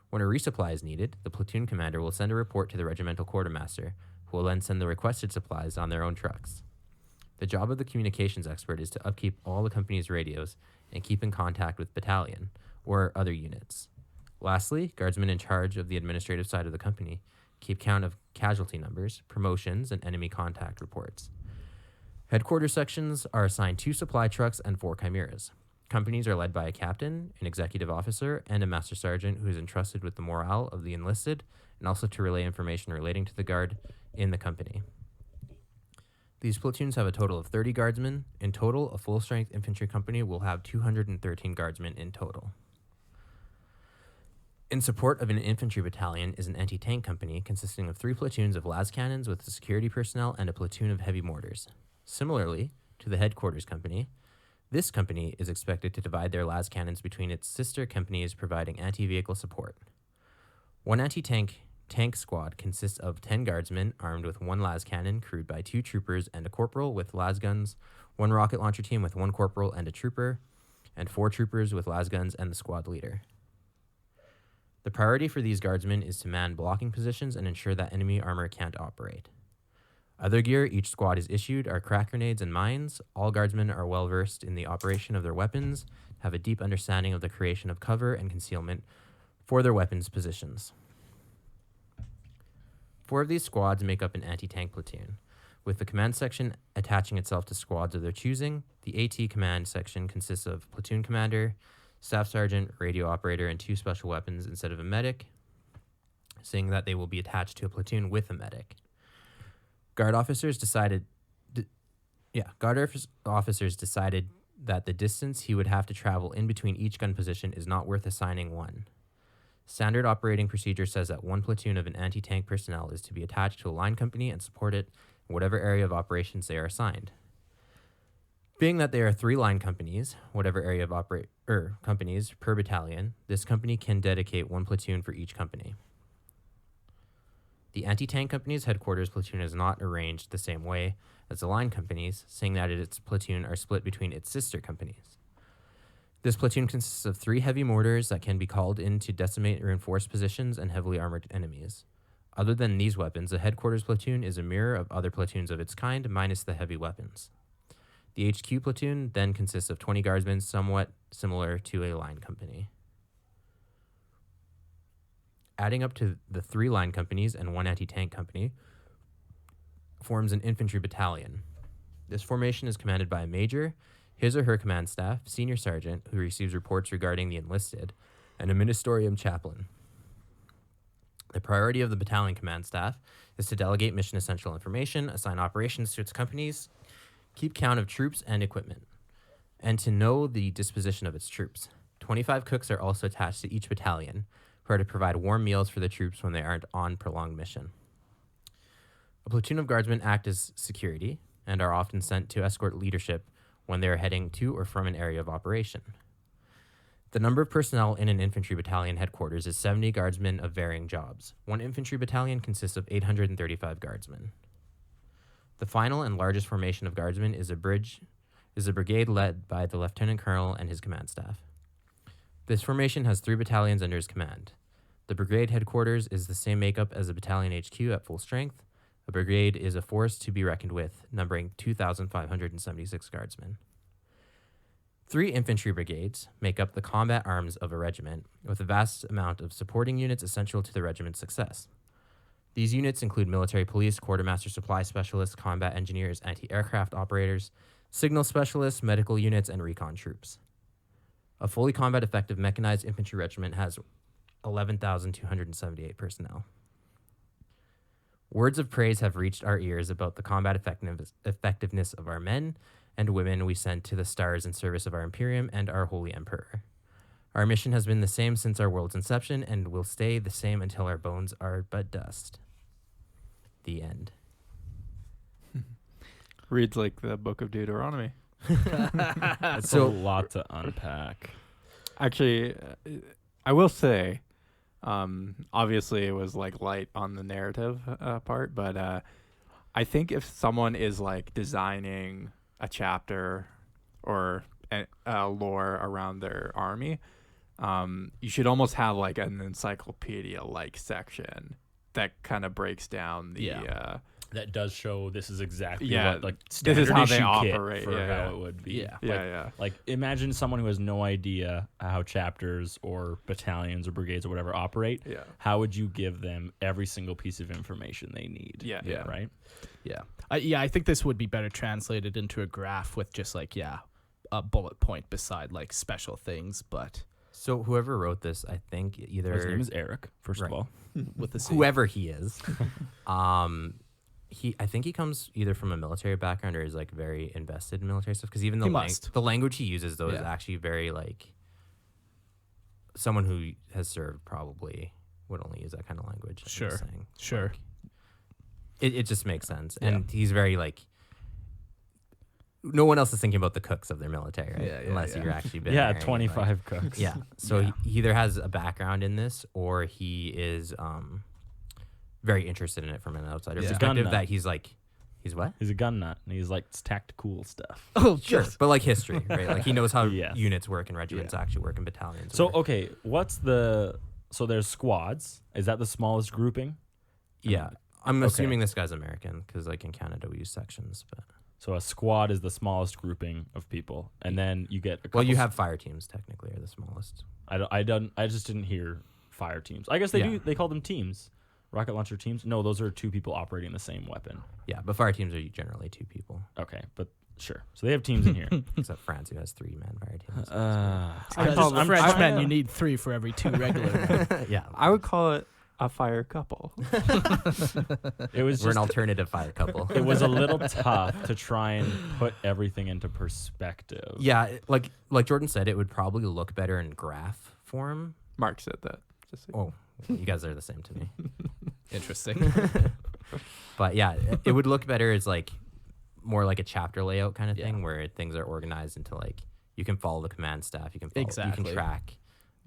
When a resupply is needed, the platoon commander will send a report to the regimental quartermaster, who will then send the requested supplies on their own trucks. The job of the communications expert is to upkeep all the company's radios and keep in contact with battalion or other units. Lastly, guardsmen in charge of the administrative side of the company keep count of casualty numbers, promotions, and enemy contact reports. Headquarters sections are assigned 2 supply trucks and 4 chimeras. Companies are led by a captain, an executive officer, and a master sergeant who is entrusted with the morale of the enlisted and also to relay information relating to the guard in the company. These platoons have a total of 30 guardsmen. In total, a full-strength infantry company will have 213 guardsmen in total. In support of an infantry battalion is an anti-tank company consisting of 3 platoons of las cannons with security personnel and a platoon of heavy mortars. Similarly to the headquarters company, this company is expected to divide their las cannons between its sister companies providing anti-vehicle support. One anti-tank squad consists of 10 guardsmen armed with 1 las cannon crewed by 2 troopers and a corporal with las guns, 1 rocket launcher team with 1 corporal and a trooper, and 4 troopers with las guns and the squad leader. The priority for these guardsmen is to man blocking positions and ensure that enemy armor can't operate. Other gear each squad is issued are crack grenades and mines. All guardsmen are well versed in the operation of their weapons, have a deep understanding of the creation of cover and concealment for their weapons positions. 4 of these squads make up an anti-tank platoon, with the command section attaching itself to squads of their choosing. The AT command section consists of platoon commander, staff sergeant, radio operator, and 2 special weapons instead of a medic, saying that they will be attached to a platoon with a medic. Guard officers decided that the distance he would have to travel in between each gun position is not worth assigning 1. Standard operating procedure says that 1 platoon of an anti-tank personnel is to be attached to a line company and support it in whatever area of operations they are assigned. Being that there are 3 line companies, whatever area of companies per battalion, this company can dedicate 1 platoon for each company. The anti-tank company's headquarters platoon is not arranged the same way as the line companies, saying that its platoon are split between its sister companies. This platoon consists of 3 heavy mortars that can be called in to decimate reinforced positions and heavily armored enemies. Other than these weapons, the headquarters platoon is a mirror of other platoons of its kind, minus the heavy weapons. The HQ platoon then consists of 20 guardsmen, somewhat similar to a line company. Adding up to the 3 line companies and 1 anti-tank company forms an infantry battalion. This formation is commanded by a major, his or her command staff, senior sergeant, who receives reports regarding the enlisted, and a ministerium chaplain. The priority of the battalion command staff is to delegate mission essential information, assign operations to its companies, keep count of troops and equipment, and to know the disposition of its troops. 25 cooks are also attached to each battalion, who are to provide warm meals for the troops when they aren't on prolonged mission. A platoon of guardsmen act as security and are often sent to escort leadership when they are heading to or from an area of operation. The number of personnel in an infantry battalion headquarters is 70 guardsmen of varying jobs. One infantry battalion consists of 835 guardsmen. The final and largest formation of guardsmen is a brigade led by the lieutenant colonel and his command staff. This formation has 3 battalions under his command. The brigade headquarters is the same makeup as a battalion HQ at full strength. A brigade is a force to be reckoned with, numbering 2,576 guardsmen. 3 infantry brigades make up the combat arms of a regiment, with a vast amount of supporting units essential to the regiment's success. These units include military police, quartermaster supply specialists, combat engineers, anti-aircraft operators, signal specialists, medical units, and recon troops. A fully combat effective mechanized infantry regiment has 11,278 personnel. Words of praise have reached our ears about the combat effectiveness of our men and women we send to the stars in service of our Imperium and our Holy Emperor. Our mission has been the same since our world's inception and will stay the same until our bones are but dust. The end. Reads like the book of Deuteronomy. It's a lot to unpack. Actually, I will say, obviously it was like light on the narrative part, but I think if someone is like designing a chapter or a lore around their army, you should almost have like an encyclopedia-like section that kind of breaks down the that does show this is exactly Yeah, what, like, this is how they standard issue kit operate, for yeah. how it would be. Yeah. Like imagine someone who has no idea how chapters or battalions or brigades or whatever operate. Yeah. How would you give them every single piece of information they need? Yeah. Right? Yeah. I think this would be better translated into a graph with just like, a bullet point beside like special things, but So whoever wrote this, I think either His name is Eric, first Right. of all. with the C. whoever he is, I think he comes either from a military background or is like very invested in military stuff. Because even He must. the language he uses though is Yeah. actually very like someone who has served probably would only use that kind of language. I'm just Sure. saying. Sure. It just makes sense, Yeah. and he's very like. No one else is thinking about the cooks of their military, right? Yeah, Unless yeah. you're actually been Yeah, there and, 25 cooks. Yeah. So Yeah. He either has a background in this or he is very interested in it from an outsider Yeah. perspective. Gun nut. That he's like, he's what? He's a gun nut, and he's like, it's tactical stuff. Oh, Sure, just but like history, right? Like he knows how Yes. units work and regiments actually work in battalions. So, or- okay, so there's squads. Is that the smallest grouping? yeah, I'm Okay. assuming this guy's American because like in Canada we use sections, but So a squad is the smallest grouping of people, and then you get a couple well, you have fire teams technically are the smallest. I just didn't hear fire teams. I guess they Yeah. do. They call them teams, rocket launcher teams. No, those are 2 people operating the same weapon. Yeah, but fire teams are generally 2 people, Okay, but sure. So they have teams in here. except France who has 3-man fire teams. I'm trying Frenchman, to- you need 3 for every 2 regular men. Yeah, I would call it a fire couple. It was we're an just alternative fire couple. it was a little tough to try and put everything into perspective. Yeah, like Jordan said, it would probably look better in graph form. Mark said that. Just so Oh, you guys are the same to me. Interesting. But yeah, it would look better as like more like a chapter layout kind of Yeah. thing where things are organized into like you can follow the command staff, you can follow, you Exactly. can track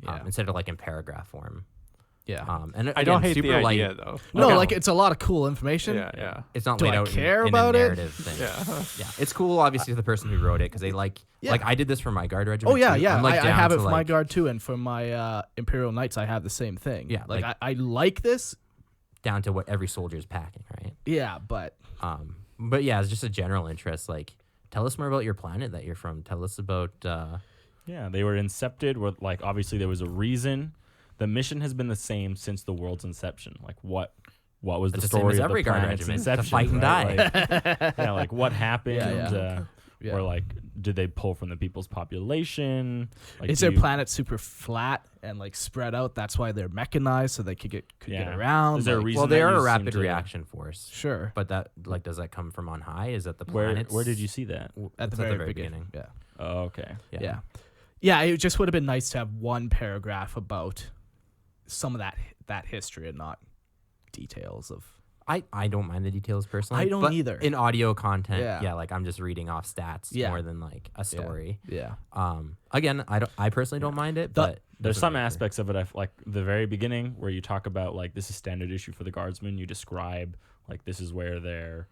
Yeah. instead of like in paragraph form. Yeah. And I don't again, hate super the light. idea though. No, Okay. like it's a lot of cool information. Yeah. It's not Do laid I out care in about a it? narrative thing. Yeah. Yeah, it's cool obviously to the person who wrote it because they like I did this for my guard regiment. Oh yeah, too. yeah. I'm, like, I down have it to, for my like, guard too, and for my Imperial Knights, I have the same thing. Yeah, like, like- I like this. down to what every soldier is packing, right? Yeah, but But yeah, it's just a general interest. Like, tell us more about your planet that you're from. Tell us about. Yeah, they were incepted with, like, obviously there was a reason. The mission has been the same since the world's inception. Like, what was the It's the same story as of every the guard planet's regiment, to inception? fight and right? Like, yeah, like what happened? Yeah. Or like, did they pull from the people's population? Like, is do their you- planet super flat and like spread out? That's why they're mechanized, so they could get Yeah. around. Is there a like- reason? well, they that are you a seem rapid to- reaction force. Sure. But that does that come from on high? Is that the Where planets? did you see that? At the very beginning. Yeah. Oh, okay. Yeah. Yeah, it just would have been nice to have one paragraph about some of that history and not details of. I don't mind the details personally. I don't but either. In audio content, Yeah. like I'm just reading off stats more than like a story. Yeah. Again, I personally don't mind it, but there's some aspects of it, like the very beginning where you talk about like this is standard issue for the guardsmen. You describe like this is where their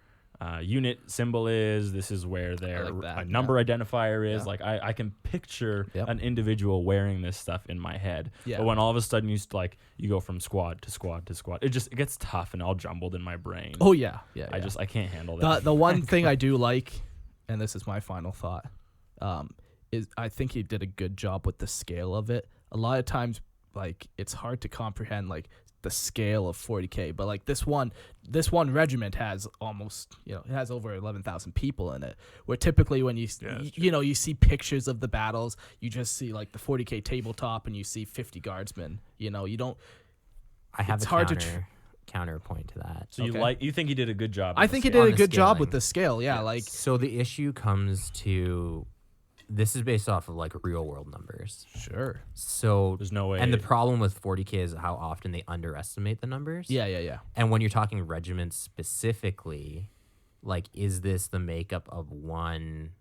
unit symbol is. This is where their number identifier is. Yeah. Like I can picture Yep. an individual wearing this stuff in my head. Yeah. But when all of a sudden you go from squad to squad to squad, it gets tough and all jumbled in my brain. Oh yeah. I can't handle that. The one thing I do like, and this is my final thought, is I think he did a good job with the scale of it. A lot of times, like it's hard to comprehend like the scale of 40K, but like this one regiment has almost, it has over 11,000 people in it. Where typically when you see pictures of the battles, you just see like the 40K tabletop and you see 50 guardsmen. You don't. I have it's a hard counterpoint to that. So you think he did a good job? I think he did a good job with the scale. Yeah, like so the issue comes to. This is based off of like real world numbers. Sure. So there's no way. And the problem with 40K is how often they underestimate the numbers. Yeah. And when you're talking regiments specifically, like, is this the makeup of one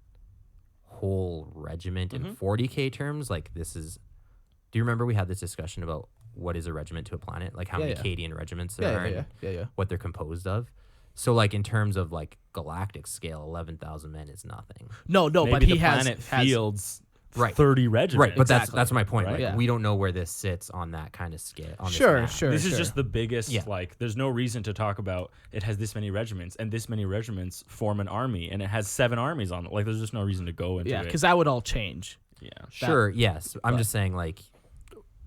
whole regiment in 40K terms? Like, this is. Do you remember we had this discussion about what is a regiment to a planet? Like, how many Cadian regiments there are and what they're composed of? So, like, in terms of, like, galactic scale, 11,000 men is nothing. No, maybe but he the has planet fields 30 regiments. Right, but that's my point. Right? Like, we don't know where this sits on that kind of scale. On Sure. This is just the biggest, like, there's no reason to talk about it has this many regiments, and this many regiments form an army, and it has 7 armies on it. Like, there's just no reason to go into it. Yeah, because that would all change. Yeah. Sure, yes. I'm just saying, like,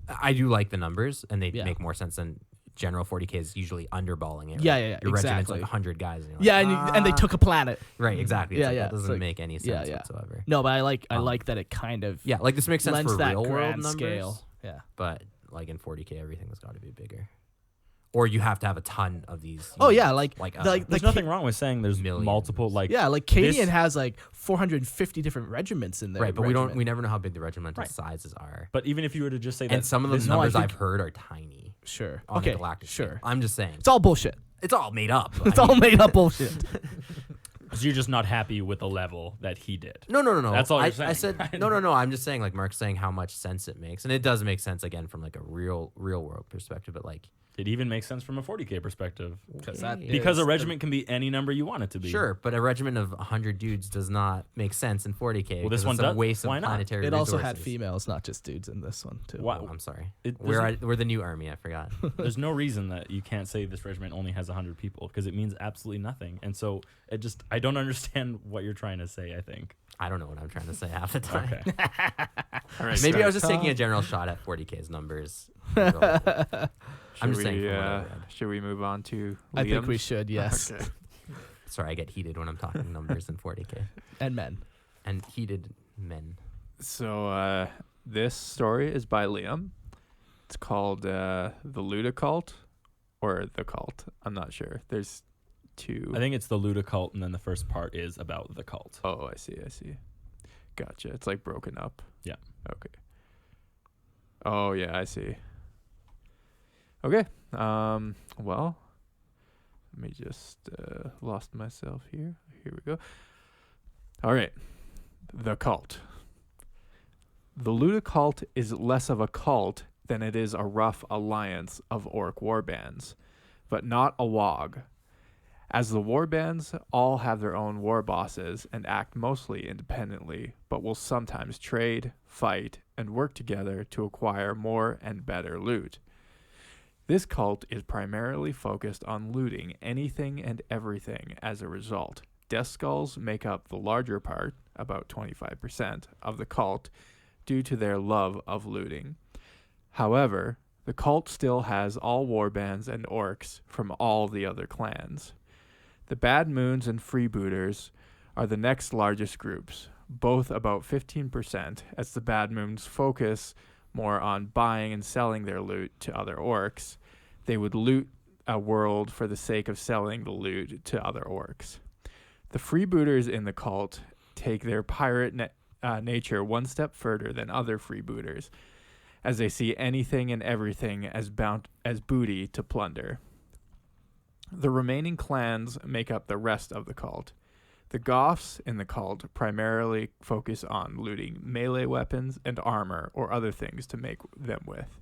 I do like the numbers, and they make more sense than general 40K is usually underballing it. Yeah, Your regiment's like 100 guys. And you're like, and they took a planet. Right, exactly. That doesn't like, make any sense whatsoever. No, but I like that it kind of like this makes sense for that real world grand numbers. Scale. Yeah. But like in 40K, everything's got to be bigger. Or you have to have a ton of these. Oh yeah, like there's nothing wrong with saying there's multiple like like Cadian has like 450 different regiments in there. Right, but we never know how big the regimental sizes are. But even if you were to just say that, and some of those numbers I've heard are tiny. Sure. On okay. The galactic sure. Scale. I'm just saying. It's all bullshit. It's all made up. It's all made up bullshit. So you're just not happy with the level that he did. No. That's all you're saying. I said no. I'm just saying, like Mark's saying, how much sense it makes, and it does make sense again from like a real world perspective. But like, it even makes sense from a 40K perspective. Okay. Because a regiment can be any number you want it to be. Sure, but a regiment of 100 dudes does not make sense in 40K. Well, this one does. Waste Why of not? planetary It resources. also had females, not just dudes in this one too. Oh, I'm sorry. We're the new army. I forgot. There's no reason that you can't say this regiment only has 100 people because it means absolutely nothing. And so I don't understand what you're trying to say, I think. I don't know what I'm trying to say half the time. Okay. All right, Maybe I was just taking a general shot at 40K's numbers. I'm just saying. Should we move on to Liam's? I think we should, yes. Okay. Sorry, I get heated when I'm talking numbers in 40K. And men. And heated men. So this story is by Liam. It's called the Loota Kult or the Cult. I'm not sure. There's 2. I think it's the Loota Kult, and then the first part is about the cult. Oh, I see. Gotcha. It's like broken up. Yeah. Okay. Oh, yeah, I see. Okay. Well, let me just lost myself here. Here we go. All right. The Cult. The Loota Kult is less of a cult than it is a rough alliance of orc warbands, but not a WOG. As the warbands all have their own war bosses and act mostly independently, but will sometimes trade, fight, and work together to acquire more and better loot. This cult is primarily focused on looting anything and everything as a result. Death Skulls make up the larger part, about 25%, of the cult due to their love of looting. However, the cult still has all warbands and orcs from all the other clans. The Bad Moons and Freebooters are the next largest groups, both about 15%, as the Bad Moons focus more on buying and selling their loot to other orcs. They would loot a world for the sake of selling the loot to other orcs. The Freebooters in the cult take their pirate nature one step further than other freebooters, as they see anything and everything as booty to plunder. The remaining clans make up the rest of the cult. The Goths in the cult primarily focus on looting melee weapons and armor or other things to make them with.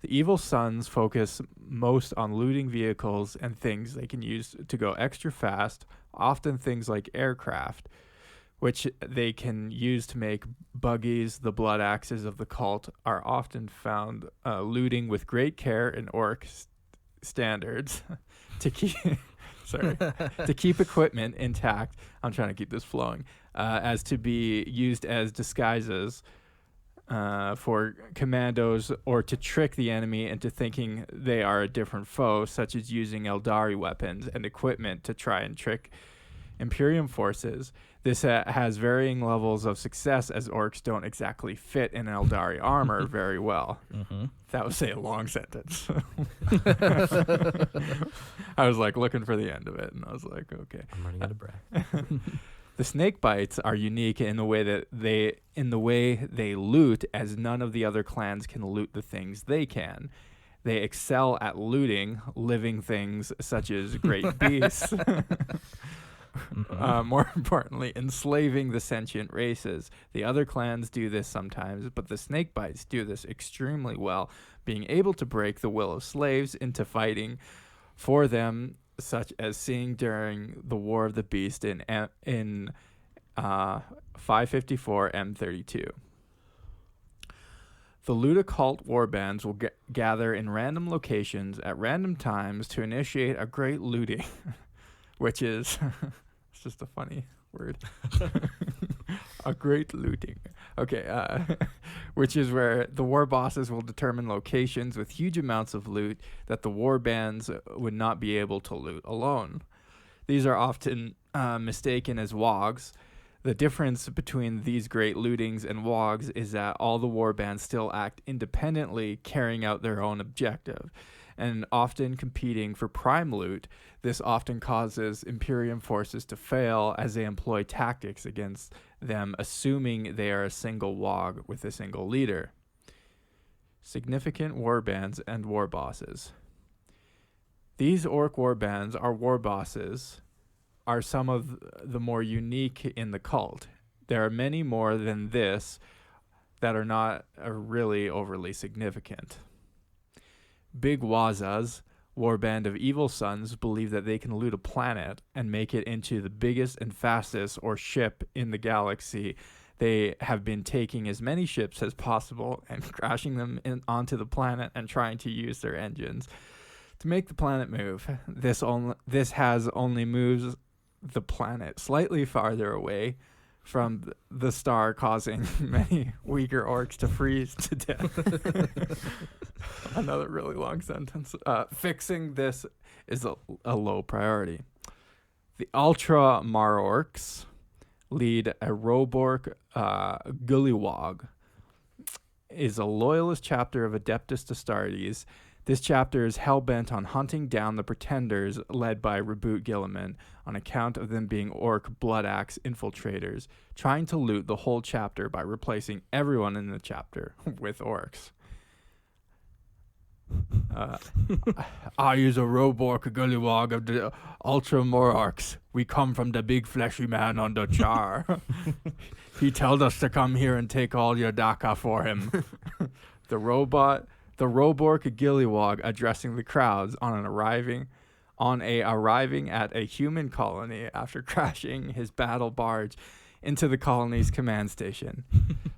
The Evil Sons focus most on looting vehicles and things they can use to go extra fast, often things like aircraft, which they can use to make buggies. The blood axes of the cult are often found looting with great care in orc standards to keep to keep equipment intact. I'm trying to keep this flowing, as to be used as disguises for commandos, or to trick the enemy into thinking they are a different foe, such as using Eldari weapons and equipment to try and trick Imperium forces. This has varying levels of success, as orcs don't exactly fit in Eldari armor very well. Mm-hmm. That was a long sentence. I was like looking for the end of it, and I was like, okay. I'm running out of breath. The snake bites are unique in the way that they loot, as none of the other clans can loot the things they can. They excel at looting living things such as great beasts. More importantly, enslaving the sentient races. The other clans do this sometimes, but the snakebites do this extremely well, being able to break the will of slaves into fighting for them, such as seeing during the War of the Beast in 554 M32. The Loota Kult warbands will gather in random locations at random times to initiate a great looting, which is it's just a funny word. A great looting. Okay, which is where the war bosses will determine locations with huge amounts of loot that the war bands would not be able to loot alone. These are often mistaken as wogs. The difference between these great lootings and wogs is that all the war bands still act independently, carrying out their own objective, and often competing for prime loot. This often causes Imperium forces to fail as they employ tactics against them, assuming they are a single wog with a single leader. Significant warbands and war bosses. These orc warbands are war bosses are some of the more unique in the cult. There are many more than this that are not really overly significant. Big Wazas, warband of evil sons, believe that they can loot a planet and make it into the biggest and fastest or ship in the galaxy. They have been taking as many ships as possible and crashing them onto the planet and trying to use their engines to make the planet move. This has only moves the planet slightly farther away from the star, causing many weaker orcs to freeze to death. Another really long sentence. Fixing this is a low priority. The Ultra Marorks lead a Robork Gullywog, is a loyalist chapter of Adeptus Astartes. This chapter is hell-bent on hunting down the Pretenders led by Reboot Gilliman on account of them being orc blood axe infiltrators, trying to loot the whole chapter by replacing everyone in the chapter with orcs. I use a Robork Gullywog of the Ultra Morarchs. We come from the big fleshy man on the char. He told us to come here and take all your daka for him. The Robork Gullywog addressing the crowds on arriving at a human colony after crashing his battle barge into the colony's command station.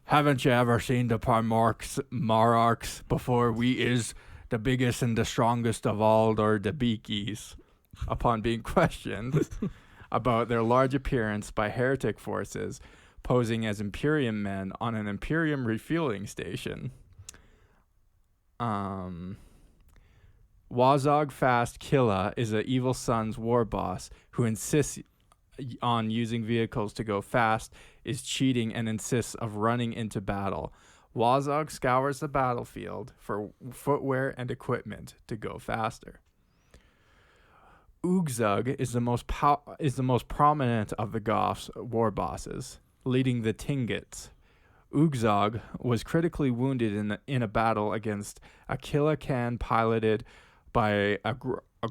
Haven't you ever seen the Mararchs before? We is the biggest and the strongest of all, or the beakies. Upon being questioned about their large appearance by heretic forces posing as Imperium men on an Imperium refueling station. Wazog Fast Killa is an evil son's war boss who insists on using vehicles to go fast, is cheating, and insists of running into battle. Wazog scours the battlefield for footwear and equipment to go faster. Oogzug is the most prominent of the Goths war bosses, leading the Tingits. Ugzog was critically wounded in a battle against Akila Khan piloted by a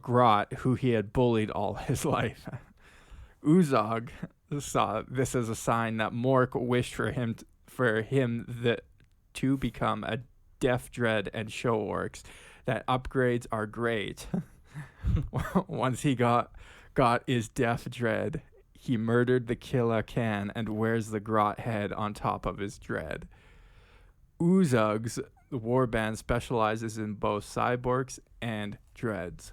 grot who he had bullied all his life. Uzog saw this as a sign that Mork wished for him to become a deaf dread and show orcs, that upgrades are great. Once he got his deaf dread, he murdered the Killa Khan and wears the grot head on top of his dread. Uzog's warband specializes in both cyborgs and dreads.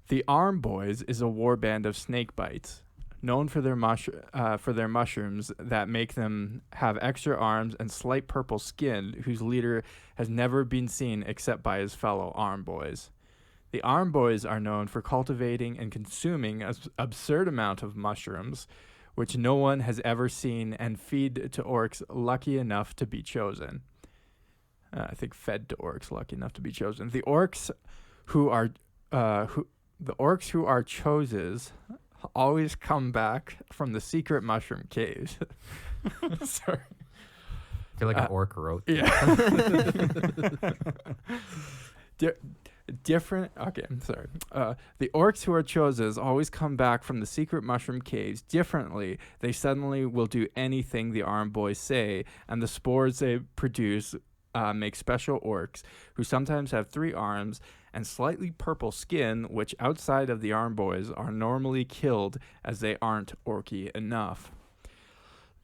The Arm Boys is a warband of snakebites, known for their mushrooms that make them have extra arms and slight purple skin, whose leader has never been seen except by his fellow Arm Boys. The Arm Boys are known for cultivating and consuming an absurd amount of mushrooms, which no one has ever seen, and feed to orcs lucky enough to be chosen. I think fed to orcs lucky enough to be chosen. The orcs who are choses always come back from the secret mushroom caves. Sorry. I feel like an orc wrote. Yeah. Different. Okay, I'm sorry. The orcs who are choses always come back from the secret mushroom caves differently. They suddenly will do anything the Arm Boys say, and the spores they produce make special orcs who sometimes have 3 arms and slightly purple skin, which outside of the Arm Boys are normally killed as they aren't orky enough.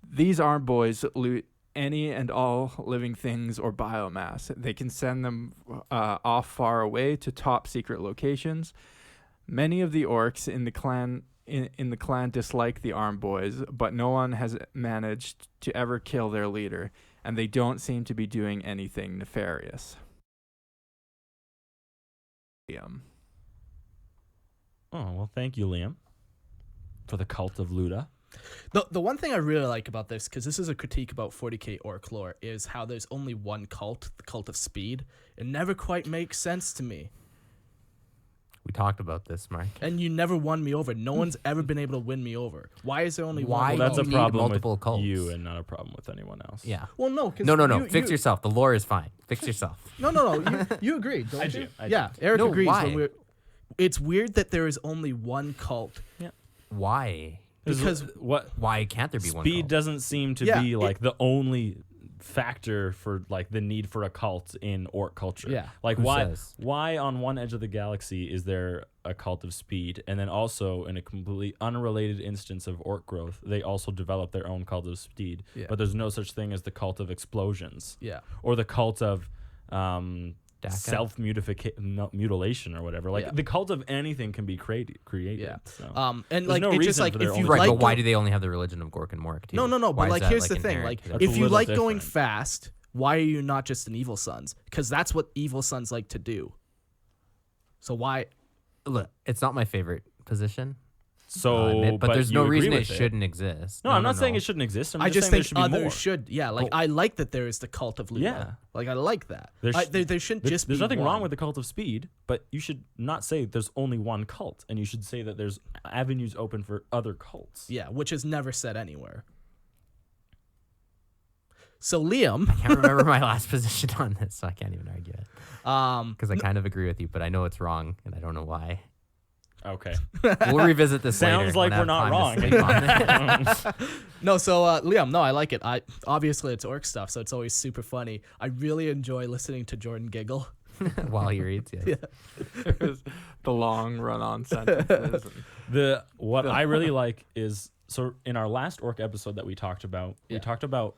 These Arm Boys loot any and all living things or biomass. They can send them off far away to top secret locations. Many of the orcs in the clan dislike the Arm Boys, but no one has managed to ever kill their leader, and they don't seem to be doing anything nefarious. Oh, well, thank you, Liam, for the cult of Loota. The one thing I really like about this, because this is a critique about 40k orc lore, is how there's only one cult, the cult of speed. It never quite makes sense to me. We talked about this, Mark. And you never won me over. No one's ever been able to win me over. Why is there only one? Well, that's a need problem multiple with cults? you and not a problem with anyone else. Yeah. Well, no. No. Fix yourself. The lore is fine. Fix yourself. No. You agreed, don't I you? do. Yeah, Eric No, agrees. why? It's weird that there is only one cult. Yeah. Why? Because Why can't there be one? Speed cult? doesn't seem to be like the only factor for like the need for a cult in orc culture. Yeah. Like Who why says? why on one edge of the galaxy is there a cult of speed, and then also in a completely unrelated instance of orc growth, they also develop their own cult of speed. Yeah. But there's no such thing as the cult of explosions. Yeah. Or the cult of mutilation or whatever. Like the cult of anything can be created. Yeah. So. And There's like no it's reason just like for their if own you Right, like but why do they only have the religion of Gork and Mork? Too? No. Why But is like that, here's the thing: inherent like to them? That's if a you little like going different. fast, why are you not just an evil sons? Because that's what evil sons like to do. So why? Look, it's not my favorite position. So, I'll admit, but there's you no agree reason it with shouldn't exist. No, I'm not saying it shouldn't exist. I'm I just saying think there should be others more. should. Yeah, like I like that there is the cult of Luda. Yeah. Like I like that. There sh- There shouldn't just be There's nothing one. wrong with the cult of speed, but you should not say there's only one cult, and you should say that there's avenues open for other cults. Yeah, which is never said anywhere. So Liam, I can't remember my last position on this, so I can't even argue it. Because I kind of agree with you, but I know it's wrong, and I don't know why. Okay. We'll revisit this Sounds later like when I we're have not time to wrong. sleep on it. no, so Liam, no, I like it. Obviously it's orc stuff, so it's always super funny. I really enjoy listening to Jordan giggle. While he reads, yes. It was the long run-on sentences. What I really like is, so in our last orc episode that we talked about, we talked about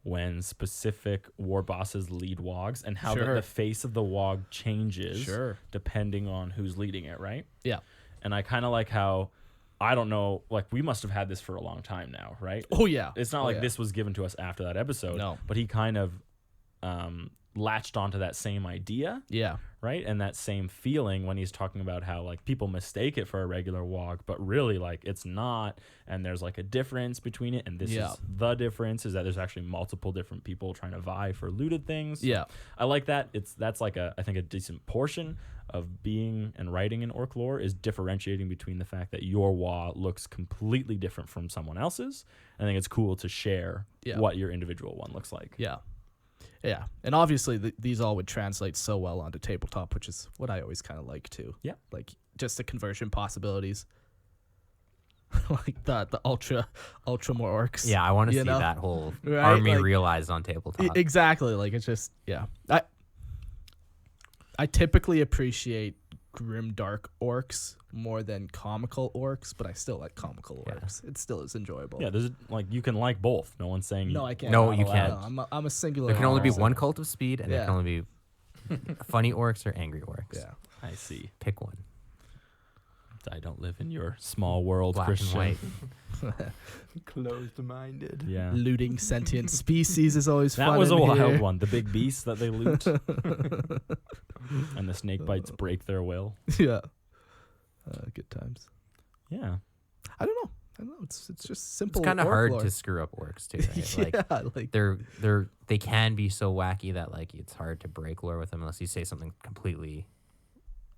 when specific war bosses lead wogs and how the face of the wog changes depending on who's leading it, right? Yeah. And I kind of like how, I don't know, like we must have had this for a long time now, right? Oh yeah. It's not like this was given to us after that episode. No. But he kind of latched onto that same idea. Yeah. right? And that same feeling when he's talking about how like people mistake it for a regular walk, but really like it's not, and there's like a difference between it, and this is the difference is that there's actually multiple different people trying to vie for looted things. Yeah. I like that. That's like I think a decent portion of being and writing in orc lore is differentiating between the fact that your WoW looks completely different from someone else's. I think it's cool to share what your individual one looks like. Yeah. Yeah. And obviously these all would translate so well onto tabletop, which is what I always kind of like too. Yeah. Like just the conversion possibilities. Like the ultra more orcs. Yeah, I want to see that whole army like, realized on tabletop. Exactly. Like it's just I typically appreciate grim dark orcs more than comical orcs, but I still like comical orcs. It still is enjoyable. Yeah, there's like you can like both. No one's saying no, I can't. No, you can't. No, I'm a singular. There can only be person. one cult of speed, and there can only be funny orcs or angry orcs. Yeah, I see. Pick one. I don't live in your small world, Black Christian. and white. Closed-minded. Yeah. Looting sentient species is always fun. That was a in wild here. one. The big beast that they loot. And the snake bites break their will. Yeah. Good times. Yeah. I don't know. It's just simple. It's kind of orc hard lore. to screw up orcs too, right? Like they can be so wacky that like it's hard to break lore with them unless you say something completely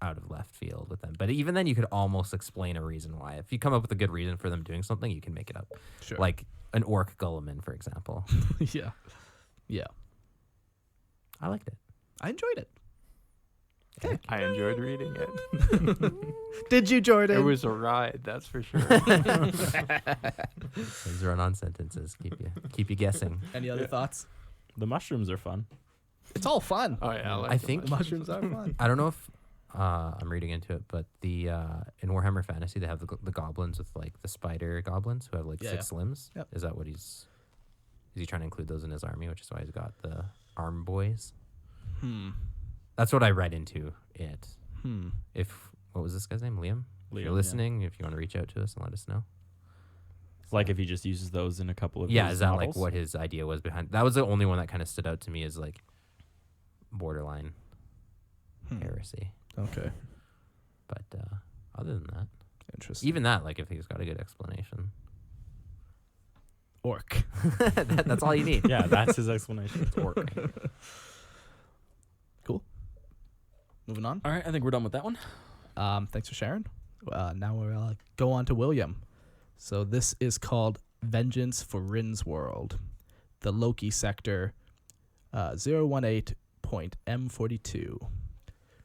out of left field with them. But even then you could almost explain a reason why. If you come up with a good reason for them doing something, you can make it up. Sure. Like an orc Gulliman, for example. Yeah. I liked it. I enjoyed it. I enjoyed reading it. Did you, Jordan? It was a ride, that's for sure. Those run-on sentences keep you guessing. Any other thoughts? The mushrooms are fun. It's all fun. Oh yeah, I think Mushrooms are fun. I don't know if I'm reading into it, but the in Warhammer Fantasy they have the goblins with like the spider goblins who have like 6 limbs. Yep. Is that what is he trying to include those in his army, which is why he's got the arm boys? That's what I read into it. What was this guy's name? Liam? If you're listening, if you want to reach out to us and let us know. It's like if he just uses those in a couple of Yeah, his is that novels. like what his idea was behind? That was the only one that kind of stood out to me as like borderline heresy. Okay. But other than that, Interesting. even that, like if he's got a good explanation, orc. that's all you need. Yeah, that's his explanation. It's orc. Cool. Moving on. All right, I think we're done with that one. Thanks for sharing. Now we'll go on to William. So this is called Vengeance for Rynn's World. The Loki sector 018.M42.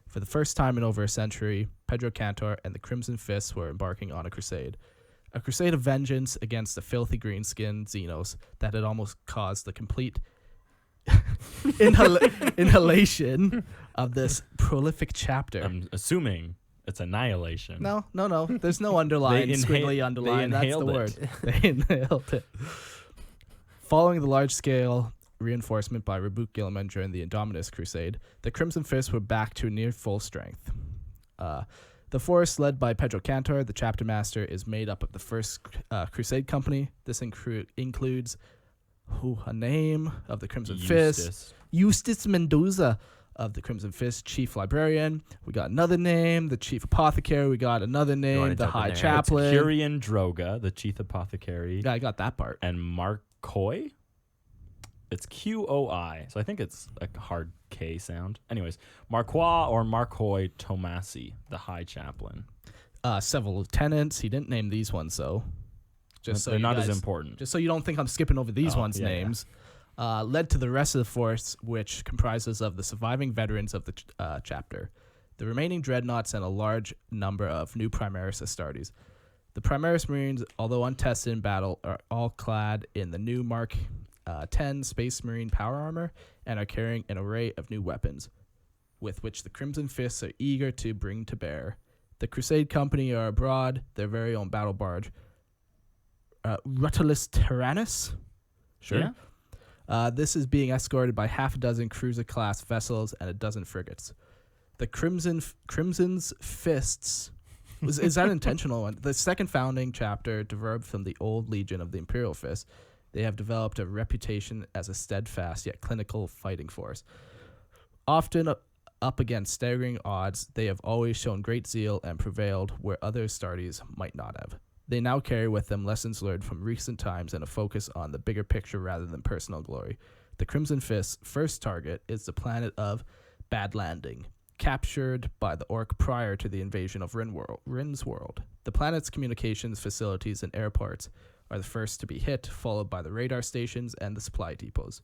For the first time in over a century, Pedro Cantor and the Crimson Fists were embarking on a crusade. A crusade of vengeance against the filthy green-skinned Xenos that had almost caused the complete inhalation of this prolific chapter. I'm assuming it's annihilation. No. There's no underline, squiggly underline. That's the word. They inhaled it. Following the large-scale reinforcement by Rebuk Gilliman during the Indominus Crusade, the Crimson Fists were back to near full strength. The force, led by Pedro Cantor, the chapter master, is made up of the First Crusade Company. This includes a name of the Crimson Fist. Eustace Mendoza of the Crimson Fist, Chief Librarian. We got another name, the Chief Apothecary. We got another name, the High Chaplain. Curian Droga, the Chief Apothecary. Yeah, I got that part. And Markoi. It's QOI, so I think it's a hard K sound. Anyways, Marquois or Markoi Tomasi, the High Chaplain. Several lieutenants. He didn't name these ones, though. They're not as important. Just so you don't think I'm skipping over these ones' names. Yeah. Led to the rest of the force, which comprises of the surviving veterans of the chapter, the remaining dreadnoughts, and a large number of new Primaris Astartes. The Primaris Marines, although untested in battle, are all clad in the new Mark 10 Space Marine power armor and are carrying an array of new weapons, with which the Crimson Fists are eager to bring to bear. The Crusade Company are abroad, their very own battle barge, Rutulus Tyrannus. Sure. Yeah. This is being escorted by half a dozen cruiser-class vessels and a dozen frigates. The Crimson's Fists... is that intentional? The second founding chapter derived from the old Legion of the Imperial Fist. They have developed a reputation as a steadfast yet clinical fighting force. Often Up against staggering odds, they have always shown great zeal and prevailed where other Astartes might not have. They now carry with them lessons learned from recent times and a focus on the bigger picture rather than personal glory. The Crimson Fist's first target is the planet of Bad Landing, captured by the Orc prior to the invasion of Rynn's world. The planet's communications facilities and airports are the first to be hit, followed by the radar stations and the supply depots.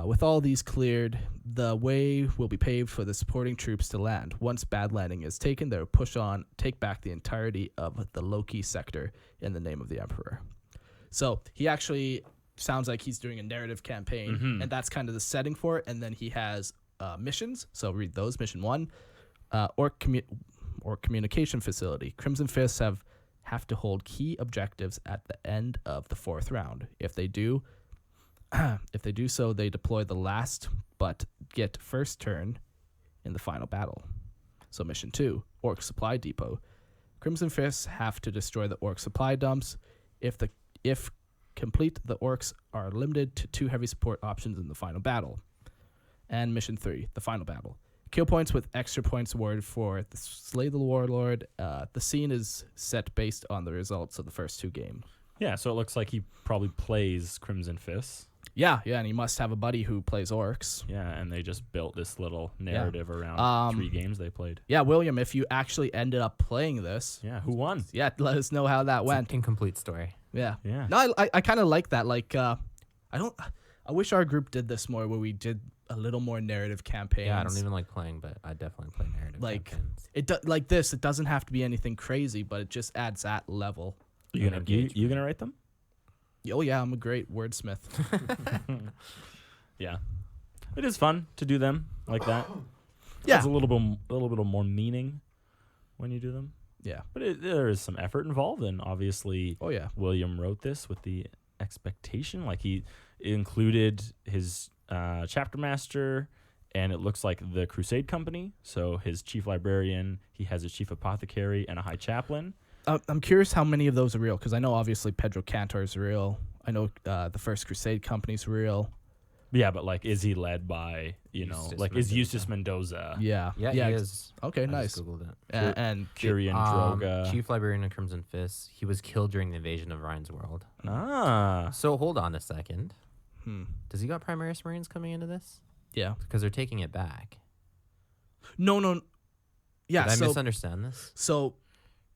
With all these cleared, the way will be paved for the supporting troops to land. Once Bad Landing is taken, they will push on, take back the entirety of the Loki sector in the name of the Emperor. So he actually sounds like he's doing a narrative campaign, and that's kind of the setting for it. And then he has missions. So read those. Mission 1, Orc communication facility. Crimson Fists have to hold key objectives at the end of the 4th round. If they do so, they deploy the last but get first turn in the final battle. So mission 2, Orc supply depot. Crimson Fists have to destroy the Orc supply dumps. If complete, the Orcs are limited to 2 heavy support options in the final battle. And mission 3, the final battle. Kill points with extra points awarded for the Slay the Warlord. The scene is set based on the results of the first 2 games. Yeah, so it looks like he probably plays Crimson Fists. Yeah, and he must have a buddy who plays Orcs. Yeah, and they just built this little narrative around 3 games they played. Yeah, William, if you actually ended up playing this, Yeah, who won? yeah, let us know how that It's went. an incomplete story. Yeah. Yeah. No, I kind of like that. Like, I wish our group did this more, where we did a little more narrative campaigns. Yeah, I don't even like playing, but I definitely play narrative Like, campaigns. like this. It doesn't have to be anything crazy, but it just adds that level. You gonna write them? Oh yeah, I'm a great wordsmith. Yeah, it is fun to do them like that. Yeah. There's a little bit of more meaning when you do them, Yeah. but there is some effort involved, and obviously, Oh yeah. William wrote this with the expectation, like he included his chapter master, and it looks like the Crusade Company. So his chief librarian, he has his chief apothecary, and a high chaplain. I'm curious how many of those are real, because I know obviously Pedro Cantor is real. I know the First Crusade Company's real. Yeah, but like, is he led by Eustace is Mendoza. Eustace Mendoza? Yeah. Yeah, he is. Okay, I nice. just Googled it. And Kyrian Droga. Chief Librarian of Crimson Fists. He was killed during the invasion of Ryn's world. Ah, So hold on a second. hmm. Does he got Primaris Marines coming into this? Yeah. Because they're taking it back. No. Yeah. Did I misunderstand this? So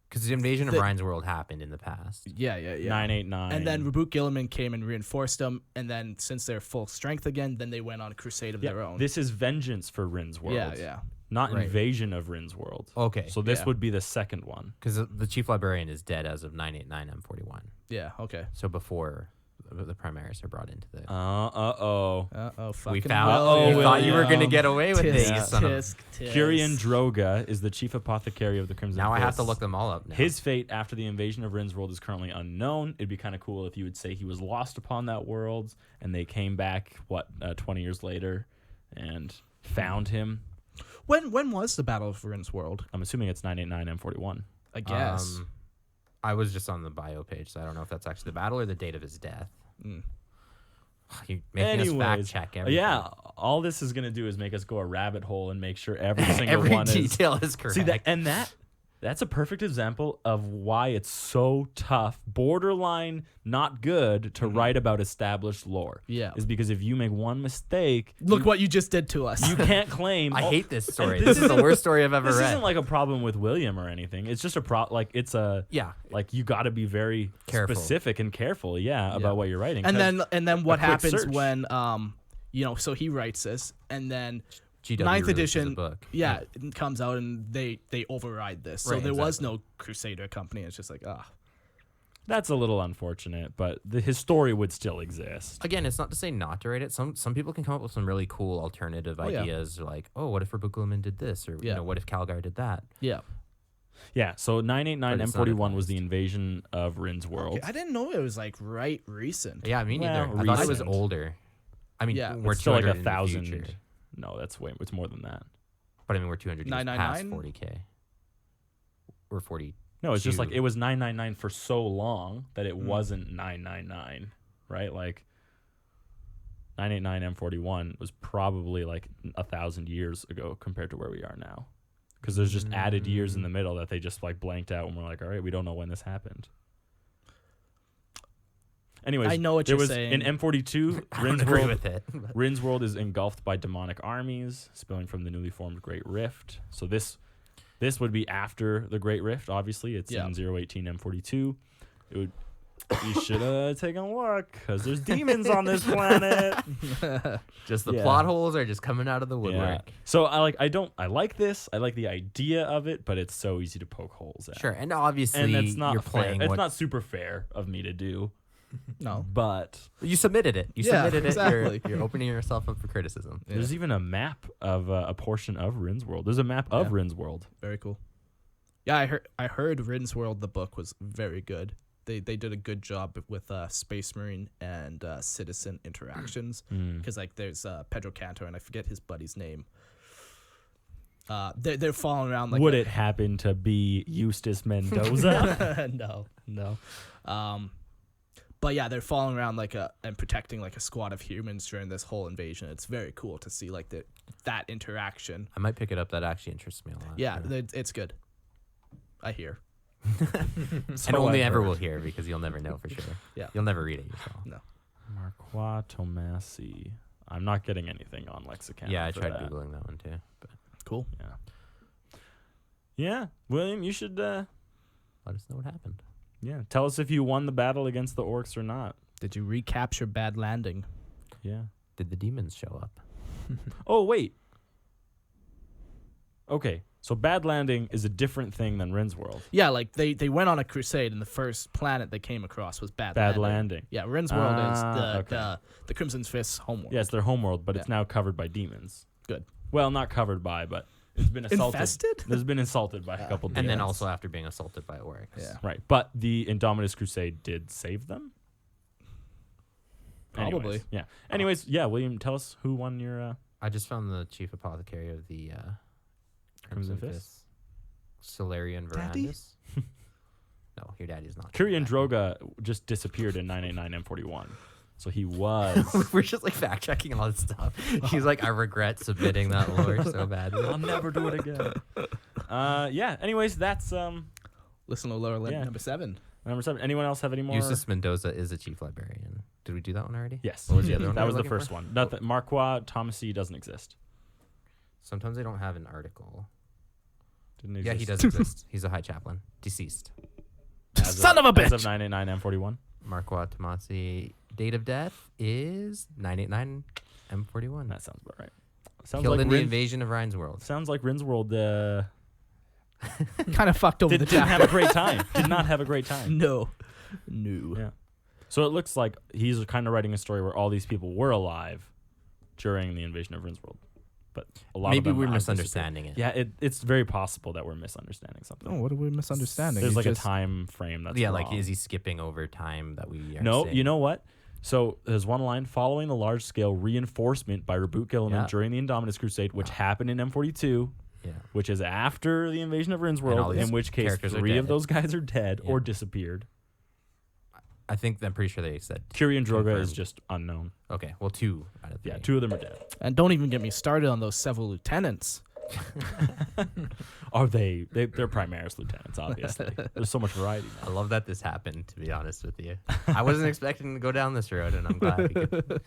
Because the invasion of The- Ryn's world happened in the past. yeah. 989. And then Reboot Gilliman came and reinforced them, and then since they're full strength again, then they went on a crusade of their own. This is vengeance for Ryn's world. Yeah. Not Right. invasion of Ryn's world. Okay. So this Yeah. would be the second one. Because the Chief Librarian is dead as of 989 M41. Yeah. Okay. So before the Primaris are brought into the... Uh-oh. Fucking we found... William. you thought you were going to get away with Tisk, it, you son of... tisk. Kyrian Droga is the chief apothecary of the Crimson Now I have to Fists. look them all up now. His fate after the invasion of Ryn's world is currently unknown. It'd be kind of cool if you would say he was lost upon that world, and they came back, 20 years later, and found him. When was the Battle of Ryn's World? I'm assuming it's 989 M41. I guess. I was just on the bio page, so I don't know if that's actually the battle or the date of his death. Mm. You're making us fact check everything. Yeah, all this is going to do is make us go a rabbit hole and make sure every single Every one is... detail is correct. See, that's a perfect example of why it's so tough, borderline not good, to write about established lore. Yeah. Is because if you make one mistake, Look what you just did to us. you can't claim. I hate this story. this This is the worst story I've ever This read. isn't like a problem with William or anything. It's just Yeah. like you got to be very Careful. specific and careful, about what you're writing. and 'cause then what a quick happens search. when so he writes this, and then GW ninth releases a edition book. it comes out and they override this. So Right, there was exactly. no Crusader company. It's just like that's a little unfortunate, but his story would still exist. Again, it's not to say not to write it. Some people can come up with some really cool alternative yeah. ideas, like, what if Rebukliman did this, or Yeah. what if Calgar did that? yeah. Yeah, so 989 But it's not M41 was advised. the invasion of Ryn's world. I didn't know it was like right recent. Yeah, me neither. Well, I thought it was recent. older. I mean, Yeah, we're It's still like 200 in the 1,000. future. No, it's more than that. But I mean, we're 200 years past 999? 40K. We're 40. No, it's just like Two. it was 999 for so long that it wasn't 999, right? Like 989 M41 was probably like 1,000 years ago compared to where we are now, because there's just added years in the middle that they just like blanked out, and we're like, all right, we don't know when this happened. Anyways, I know what you're saying. In M42, I don't agree with it. Ryn's world is engulfed by demonic armies spilling from the newly formed Great Rift. So this would be after the Great Rift. Obviously, it's in 018 M42. It would. You should have taken a look, because there's demons on this planet. Just the plot holes are just coming out of the woodwork. Yeah. So I like this. I like the idea of it, but it's so easy to poke holes at. Sure, and obviously And it's not you're fair. playing It's not super fair of me to do. No. But you submitted it. Exactly. You're opening yourself up for criticism. Yeah. there's even a map of a portion of Ryn's world. There's a map of Yeah. Ryn's world. Very cool. Yeah, I heard Ryn's World, the book, was very good. They did a good job with Space Marine and citizen interactions, because like there's Pedro Cantor, and I forget his buddy's name. They're following around like. Would it happen to be Eustace Mendoza? No. But yeah, they're following around like and protecting like a squad of humans during this whole invasion. It's very cool to see like that interaction. I might pick it up. That actually interests me a lot. Yeah, it's good. I hear. And only ever will hear, because you'll never know for sure. Yeah. You'll never read it yourself. No. Marquis Tomasi. I'm not getting anything on Lexicon. Yeah, I for tried that. Googling that one too. But Cool. Yeah, William, you should let us know what happened. tell us if you won the battle against the orcs or not. Did you recapture Bad Landing? Yeah. Did the demons show up? Oh, wait. Okay, so Bad Landing is a different thing than Ryn's world. Yeah, like they went on a crusade, and the first planet they came across was Bad Landing. Yeah, Ryn's world is okay. the Crimson Fist's homeworld. Yeah, it's their homeworld, but it's now covered by demons. Good. Well, not covered by, but it's been assaulted. Infested? It's been insulted by a couple demons. And then also after being assaulted by orcs. Yeah. Right, but the Indominus Crusade did save them? Probably. Anyways, yeah. Anyways, William, tell us who won your... I just found the chief apothecary of the Crimson Fist? Solarian Daddy? Verandis. No, your daddy's not. Kyrian Droga just disappeared in 989 M41. So he was... We're just like fact checking all this stuff. He's like, I regret submitting that lore so badly. I'll never do it again. Anyways, that's... Listen to Lower Limb Yeah. number 7. Number 7. Anyone else have any more? Eustace Mendoza is a chief librarian. Did we do that one already? Yes. What was the other one? That we was were the looking first for? one. Nothing. Marquis Tomasi doesn't exist. Sometimes they don't have an article. Didn't Yeah, exist. he does exist. He's a high chaplain. Deceased. Son of a As bitch! of 989 M41. Marquis Tomasi. Date of death is 989 M41. That sounds about right. Sounds Killed like in the Rynn, invasion of Ryn's world. sounds like Ryn's world Kind of fucked over the didn't top. have a great time. Did not have a great time. No. Yeah. So it looks like he's kind of writing a story where all these people were alive during the invasion of Ryn's world. But a lot Maybe of them we're have misunderstanding it. disappeared. Yeah, it's very possible that we're misunderstanding something. Oh, what are we misunderstanding? There's You like just- a time frame that's Yeah, wrong. like is he skipping over time that we are No, seeing? you know what? So there's one line following the large-scale reinforcement by Raboot Gilliman Yeah. during the Indominus Crusade, which happened in M42, Yeah. which is after the invasion of Ryn's all world, these in which case characters are 3 of dead. those guys are dead Yeah. or disappeared. I'm pretty sure they said. Kyrian Droga is Confirmed. just unknown. Okay, well, 2 out of 3. Yeah, 2 of them are dead. And don't even get me started on those several lieutenants. Are they? They're Primaris lieutenants, obviously. There's so much variety I now. love that this happened, to be honest with you. I wasn't expecting to go down this road, and I'm glad. We could.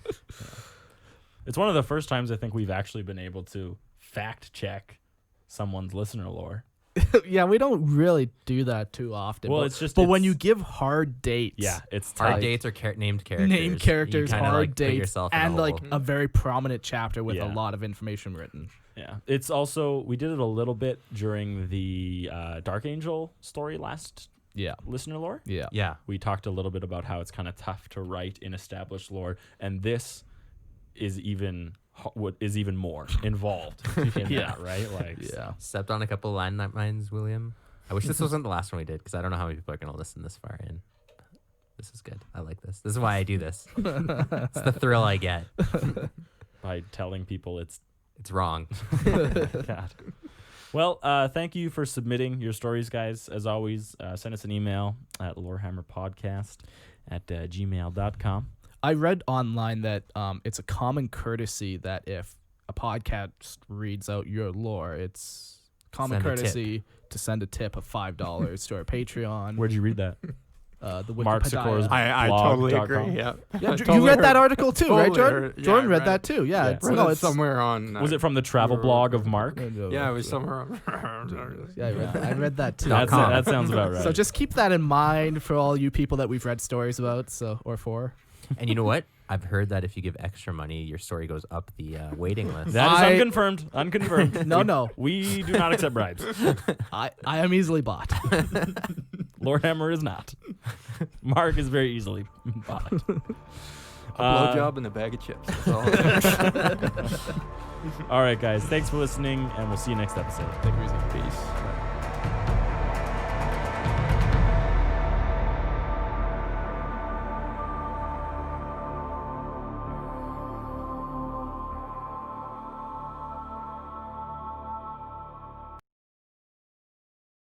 It's one of the first times I think we've actually been able to fact check someone's listener lore. Yeah, we don't really do that too often. Well, but, it's just- But when it's- you give hard dates, Yeah, it's Hard tough. dates are named characters. named characters, you kinda, hard like, put dates, yourself in a and like hole. a very prominent chapter with Yeah. a lot of information written. Yeah, it's also we did it a little bit during the Dark Angel story last Yeah, listener lore. yeah, Yeah. We talked a little bit about how it's kind of tough to write in established lore, and this is even what is even more involved in Yeah. that, right? Like, yeah. Stepped on a couple landmines, William. I wish this wasn't the last one we did, because I don't know how many people are going to listen this far in. This is good. I like this. This is why I do this. It's the thrill I get. by telling people it's wrong. God. Well, thank you for submitting your stories, guys. As always, send us an email at lorehammerpodcast@gmail.com. I read online that it's a common courtesy that if a podcast reads out your lore, it's common Send a tip. courtesy to send a tip of $5 to our Patreon. Where'd you read that? The Mark Sikora's Wikipedia. I blog.com. totally agree. Yeah, Yeah, I you read that heard- article too, right, totally Jordan? heard- yeah, Jordan I read read that too. Yeah, Yeah. it's, Read no, it it's somewhere on. Was it from the travel blog of Mark? Yeah, it was somewhere on. Yeah, I read that too. That sounds about right. So just keep that in mind for all you people that we've read stories about, or for. And you know what? I've heard that if you give extra money, your story goes up the waiting list. That is I- unconfirmed. Unconfirmed. No. We do not accept bribes. I am easily bought. Lord Hammer is not. Mark is very easily bought. A blowjob and a bag of chips. That's all. All right, guys. Thanks for listening, and we'll see you next episode. Take it easy. Peace.